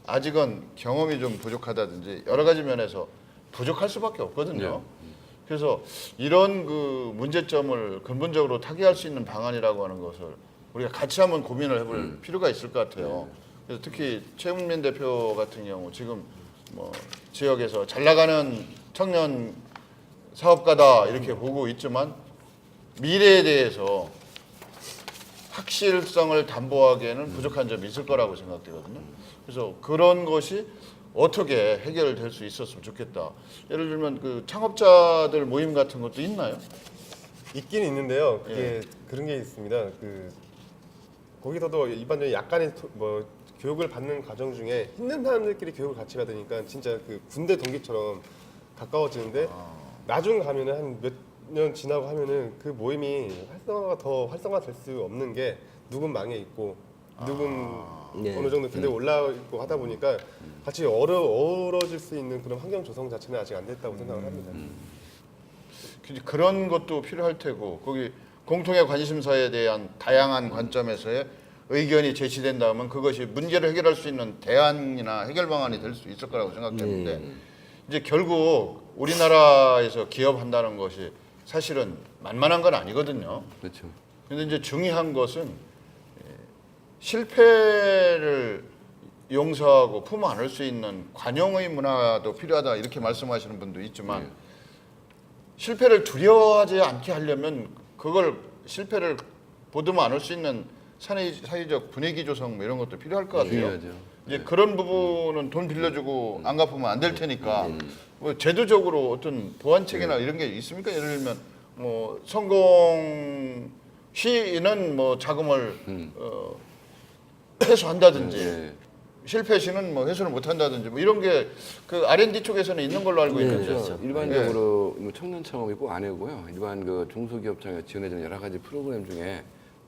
아직은 경험이 좀 부족하다든지 여러 가지 면에서 부족할 수밖에 없거든요. 그래서 이런 그 문제점을 근본적으로 타개할 수 있는 방안이라고 하는 것을 우리가 같이 한번 고민을 해볼 필요가 있을 것 같아요. 그래서 특히 최문민 대표 같은 경우 지금 뭐 지역에서 잘 나가는 청년 사업가다 이렇게 보고 있지만 미래에 대해서 확실성을 담보하기에는 부족한 점이 있을 거라고 생각되거든요. 그래서 그런 것이 어떻게 해결될 수 있었으면 좋겠다. 예를 들면 그 창업자들 모임 같은 것도 있나요? 있긴 있는데요. 그게 그런 게 있습니다. 그 거기서도 일반적인 약간의 뭐 교육을 받는 과정 중에 있는 사람들끼리 교육을 같이 받으니까 진짜 그 군대 동기처럼 가까워지는데 나중 가면은 한 몇 년 지나고 하면은 그 모임이 활성화될 수 없는 게 누군 망해 있고 누군 어느 정도 기대에 올라 있고 하다 보니까 같이 어우러질 수 있는 그런 환경 조성 자체는 아직 안 됐다고 생각을 합니다. 그런 것도 필요할 테고 거기 공통의 관심사에 대한 다양한 관점에서의 의견이 제시된다면 그것이 문제를 해결할 수 있는 대안이나 해결 방안이 될 수 있을 거라고 생각했는데 이제 결국 우리나라에서 기업한다는 것이 사실은 만만한 건 아니거든요. 그렇죠. 근데 이제 중요한 것은 실패를 용서하고 품 안을 수 있는 관용의 문화도 필요하다 이렇게 말씀하시는 분도 있지만 실패를 두려워하지 않게 하려면 그걸 실패를 보듬어 안을 수 있는 사회적 분위기 조성 뭐 이런 것도 필요할 것 같아요. 중요하죠. 이제 그런 부분은 돈 빌려주고 안 갚으면 안 될 테니까 뭐 제도적으로 어떤 보완책이나 이런 게 있습니까? 예를 들면 뭐 성공 시는 뭐 자금을 회수한다든지 실패 시는 뭐 회수를 못 한다든지 뭐 이런 게 그 R&D 쪽에서는 있는 걸로 알고 있는데 그렇죠. 일반적으로 뭐 청년 창업이 꼭 아니고요. 일반 그 중소기업 창업 지원해주는 여러 가지 프로그램 중에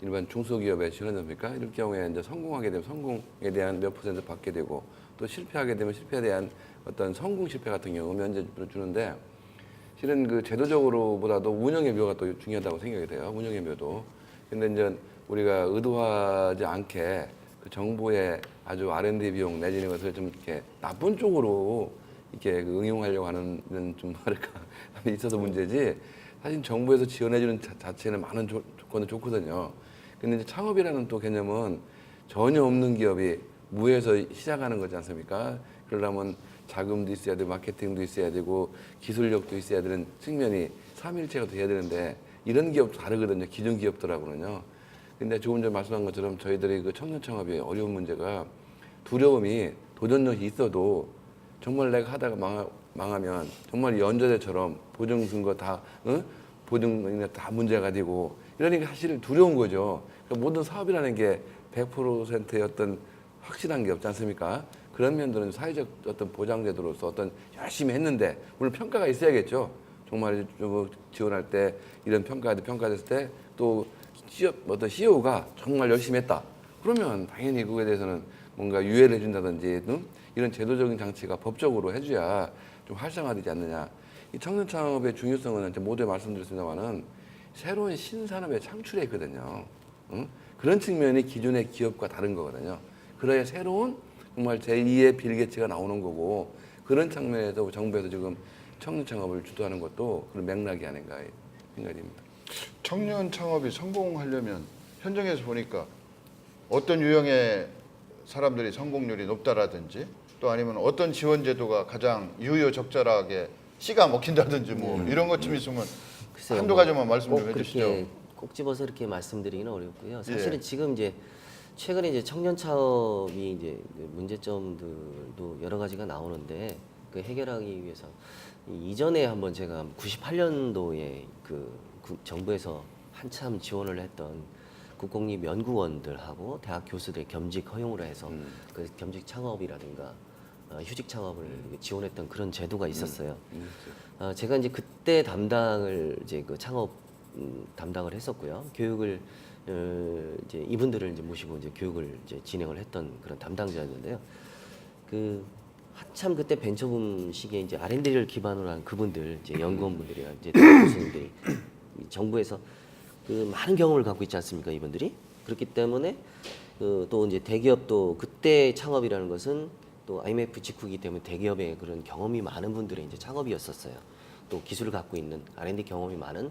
일반 중소기업에 지원하지 않습니까? 이럴 경우에 이제 성공하게 되면 성공에 대한 몇 퍼센트 받게 되고 또 실패하게 되면 실패에 대한 어떤 성공 실패 같은 경우 면제를 주는데 실은 그 제도적으로보다도 운영의 묘가 또 중요하다고 생각이 돼요. 운영의 묘도. 근데 이제 우리가 의도하지 않게 그 정부의 아주 R&D 비용 내지는 것을 좀 이렇게 나쁜 쪽으로 이렇게 그 응용하려고 하는 좀 뭐랄까 있어서 문제지. 사실 정부에서 지원해주는 자체는 많은 조건도 좋거든요. 근데 이제 창업이라는 또 개념은 전혀 없는 기업이 무에서 시작하는 거지 않습니까? 그러려면 자금도 있어야 되고 마케팅도 있어야 되고 기술력도 있어야 되는 측면이 삼일체가 돼야 되는데 이런 기업도 다르거든요. 기존 기업들하고는요. 근데 조금 전에 말씀한 것처럼 저희들이 그 청년 창업의 어려운 문제가 두려움이 도전력이 있어도 정말 내가 하다가 망하면 정말 연좌제처럼 보증 증거 다 보증이나 다 문제가 되고 이러니까 사실 두려운 거죠. 그러니까 모든 사업이라는 게 100%의 어떤 확실한 게 없지 않습니까? 그런 면들은 사회적 어떤 보장제도로서 어떤 열심히 했는데 물론 평가가 있어야겠죠. 정말 좀 지원할 때 이런 평가됐을 때 또 어떤 CEO가 정말 열심히 했다. 그러면 당연히 그거에 대해서는 뭔가 유예를 해준다든지 이런 제도적인 장치가 법적으로 해줘야 좀 활성화되지 않느냐. 이 청년 창업의 중요성은 모두에 말씀드렸습니다만은 새로운 신산업의 창출에 있거든요. 그런 측면이 기존의 기업과 다른 거거든요. 그래야 새로운 정말 제2의 빌 게이츠가 나오는 거고 그런 측면에서 정부에서 지금 청년 창업을 주도하는 것도 그런 맥락이 아닌가 생각이 듭니다. 청년 창업이 성공하려면 현장에서 보니까 어떤 유형의 사람들이 성공률이 높다라든지 또 아니면 어떤 지원 제도가 가장 유효적절하게 씨가 먹힌다든지 뭐 이런 것 좀 있으면 글쎄요, 한두 가지만 말씀 좀 꼭 해주시죠. 그렇게 꼭 집어서 이렇게 말씀드리기는 어렵고요. 사실은 예. 지금 이제 최근에 이제 청년 창업이 이제 그 문제점들도 여러 가지가 나오는데 그 해결하기 위해서 이전에 한번 제가 98년도에 그 정부에서 한참 지원을 했던 국공립 연구원들하고 대학 교수들의 겸직 허용으로 해서 그 겸직 창업이라든가 휴직 창업을 지원했던 그런 제도가 있었어요. 제가 이제 그때 담당을 이제 그 창업 담당을 했었고요. 교육을 이제 이분들을 이제 모시고 이제 교육을 이제 진행을 했던 그런 담당자였는데요. 그 한참 그때 벤처붐 시기에 이제 R&D를 기반으로 한 그분들 이제 연구원분들이나 이제 교수님들이 정부에서 그 많은 경험을 갖고 있지 않습니까, 이분들이? 그렇기 때문에 또 이제 대기업도 그때 창업이라는 것은 또 IMF 직후이기 때문에 대기업의 그런 경험이 많은 분들의 이제 창업이었었어요. 또 기술을 갖고 있는 R&D 경험이 많은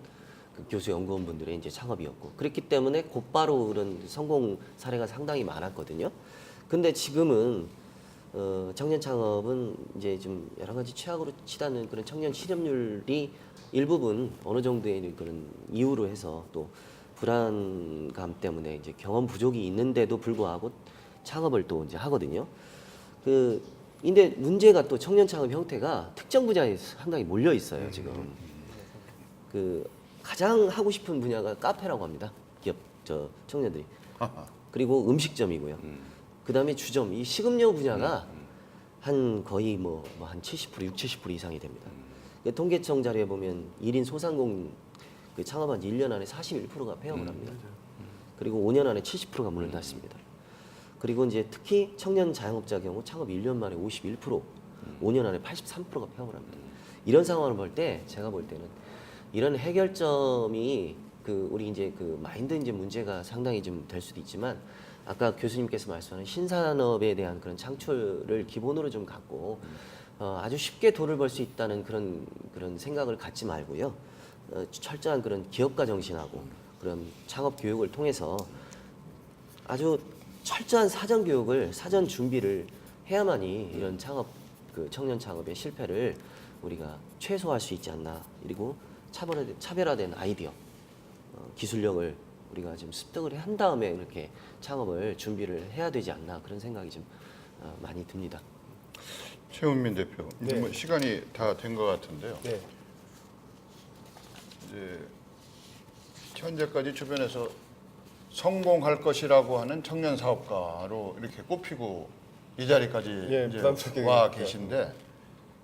그 교수 연구원분들의 이제 창업이었고 그렇기 때문에 곧바로 그런 성공 사례가 상당히 많았거든요. 근데 지금은 청년 창업은 이제 좀 여러 가지 최악으로 치닫는 그런 청년 실업률이 일부분 어느 정도의 그런 이유로 해서 또 불안감 때문에 이제 경험 부족이 있는데도 불구하고 창업을 또 이제 하거든요. 근데 문제가 또 청년 창업 형태가 특정 분야에 상당히 몰려 있어요, 지금. 가장 하고 싶은 분야가 카페라고 합니다. 청년들이. 그리고 음식점이고요. 그다음에 주점, 이 식음료 분야가 한 거의 한 70%, 60, 70% 이상이 됩니다. 통계청 자료에 보면 1인 소상공 창업한 지 1년 안에 41%가 폐업을 합니다. 그리고 5년 안에 70%가 문을 닫습니다. 그리고 이제 특히 청년 자영업자 경우 창업 1년 만에 51%, 5년 안에 83%가 폐업을 합니다. 이런 상황을 볼 때 제가 볼 때는 이런 해결점이 우리 이제 마인드 이제 문제가 상당히 좀 될 수도 있지만 아까 교수님께서 말씀하는 신산업에 대한 그런 창출을 기본으로 좀 갖고 아주 쉽게 돈을 벌 수 있다는 그런 생각을 갖지 말고요. 철저한 그런 기업가 정신하고 그런 창업 교육을 통해서 아주 철저한 사전 교육을 사전 준비를 해야만이 이런 청년 창업의 실패를 우리가 최소화할 수 있지 않나. 그리고 차별화된 아이디어, 기술력을 우리가 지금 습득을 한 다음에 이렇게 창업을 준비를 해야 되지 않나 그런 생각이 좀 많이 듭니다. 최훈민 대표, 네. 뭐 시간이 다 된 것 같은데요. 네. 이제 현재까지 주변에서 성공할 것이라고 하는 청년 사업가로 이렇게 꼽히고 이 자리까지 예, 이제 부담스럽게 와 네. 계신데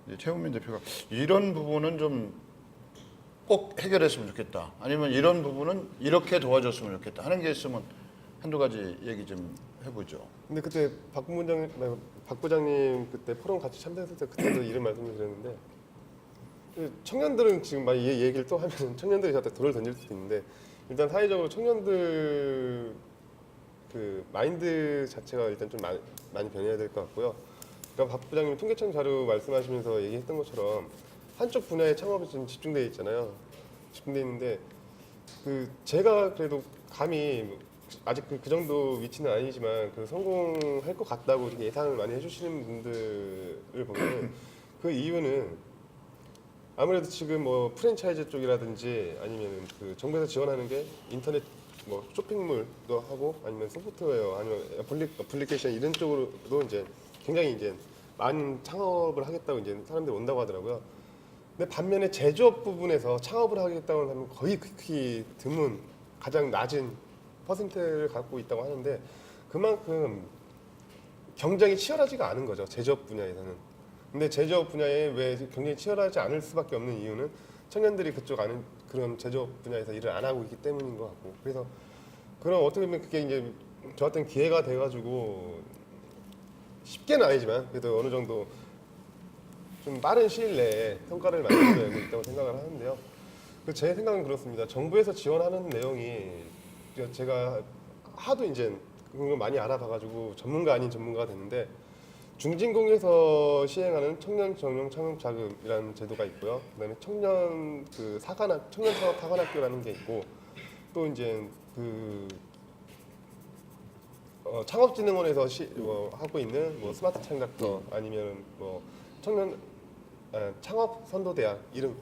이제 최훈민 대표가 이런 부분은 좀 꼭 해결했으면 좋겠다. 아니면 이런 부분은 이렇게 도와줬으면 좋겠다 하는 게 있으면 한두 가지 얘기 좀 해보죠. 근데 그때 박 부장님 그때 포럼 같이 참석했을 때 그때도 이런 말씀을 드렸는데 그 청년들은 지금 막 이 얘기를 또 하면 청년들이 저한테 돌을 던질 수도 있는데 일단 사회적으로 청년들 그 마인드 자체가 일단 좀 많이 변해야 될 것 같고요. 그러니까 박 부장님 통계청 자료 말씀하시면서 얘기했던 것처럼 한쪽 분야에 창업이 좀 집중되어 있잖아요. 집중되어 있는데 그 제가 그래도 감히 아직 그 정도 위치는 아니지만 그 성공할 것 같다고 이렇게 예상을 많이 해주시는 분들을 보면 그 이유는 아무래도 지금 뭐 프랜차이즈 쪽이라든지 아니면 그 정부에서 지원하는 게 인터넷 뭐 쇼핑몰도 하고 아니면 소프트웨어 아니면 애플리케이션 이런 쪽으로도 이제 굉장히 이제 많은 창업을 하겠다고 이제 사람들이 온다고 하더라고요. 근데 반면에 제조업 부분에서 창업을 하겠다고 하면 거의 극히 드문 가장 낮은 퍼센트를 갖고 있다고 하는데 그만큼 경쟁이 치열하지가 않은 거죠. 제조업 분야에서는. 근데 제조업 분야에 왜 경쟁이 치열하지 않을 수밖에 없는 이유는 청년들이 그쪽 아는 그런 제조업 분야에서 일을 안 하고 있기 때문인 것 같고 그래서 그럼 어떻게 보면 그게 이제 저한테는 기회가 돼가지고 쉽게는 아니지만 그래도 어느 정도 좀 빠른 시일 내에 성과를 만들어내고 있다고 생각을 하는데요. 제 생각은 그렇습니다. 정부에서 지원하는 내용이 제가 하도 이제 그걸 많이 알아봐가지고 전문가 아닌 전문가가 됐는데 중진공에서 시행하는 청년 전용 창업 자금이라는 제도가 있고요. 그다음에 청년 청년 창업 사관학교라는 게 있고 또 이제 그 창업진흥원에서 하고 있는 뭐 스마트 창작터 아니면 뭐 창업 선도대학 이름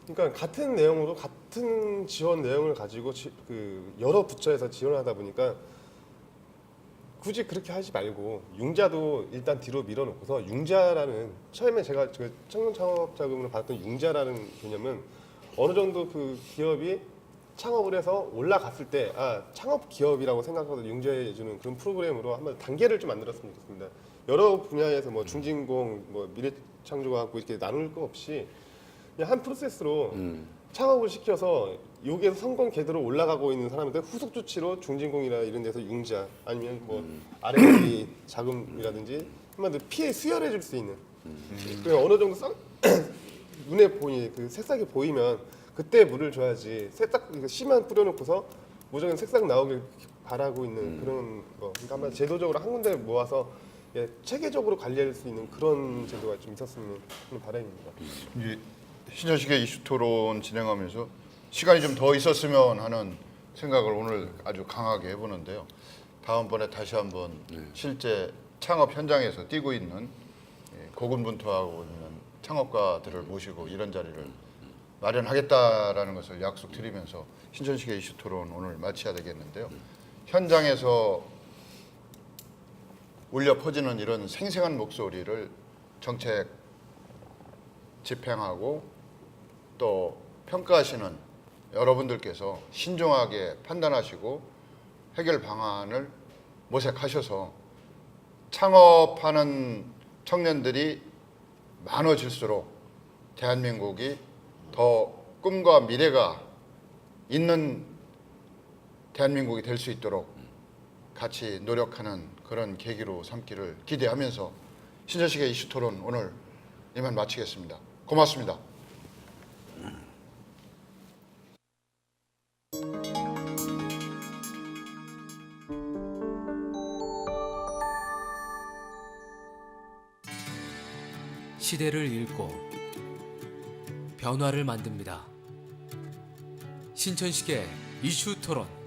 그러니까 같은 내용으로 같은 지원 내용을 가지고 그 여러 부처에서 지원하다 보니까 굳이 그렇게 하지 말고 융자도 일단 뒤로 밀어놓고서 융자라는 처음에 제가 청년 창업 자금으로 받았던 융자라는 개념은 어느 정도 그 기업이 창업을 해서 올라갔을 때 창업 기업이라고 생각하고 융자해주는 그런 프로그램으로 한번 단계를 좀 만들었으면 좋겠습니다. 여러 분야에서 뭐 중진공, 뭐 미래창조가 갖고 이렇게 나눌 거 없이 그냥 한 프로세스로 창업을 시켜서 여기에서 성공 궤도로 올라가고 있는 사람들 후속 조치로 중진공이나 이런 데서 융자 아니면 뭐 R&D 자금이라든지 한마디로 피해 수혈해 줄 수 있는 그 어느 정도 눈에 보이 그 새싹이 보이면 그때 물을 줘야지 새싹 씨만 뿌려놓고서 무조건 새싹 나오길 바라고 있는 그런 거 그러니까 아마 제도적으로 한 군데 모아서 체계적으로 관리할 수 있는 그런 제도가 좀 있었으면 하는 바람입니다. 이제 신천식의 이슈 토론 진행하면서 시간이 좀 더 있었으면 하는 생각을 오늘 아주 강하게 해보는데요. 다음번에 다시 한번 실제 창업 현장에서 뛰고 있는 고군분투하고 있는 창업가들을 모시고 이런 자리를 마련하겠다라는 것을 약속드리면서 신천식의 이슈 토론 오늘 마쳐야 되겠는데요. 현장에서 울려 퍼지는 이런 생생한 목소리를 정책 집행하고 또 평가하시는 여러분들께서 신중하게 판단하시고 해결 방안을 모색하셔서 창업하는 청년들이 많아질수록 대한민국이 더 꿈과 미래가 있는 대한민국이 될 수 있도록 같이 노력하는 그런 계기로 삼기를 기대하면서 신천식의 이슈 토론 오늘 이만 마치겠습니다. 고맙습니다. 시대를 읽고 변화를 만듭니다. 신천식의 이슈 토론.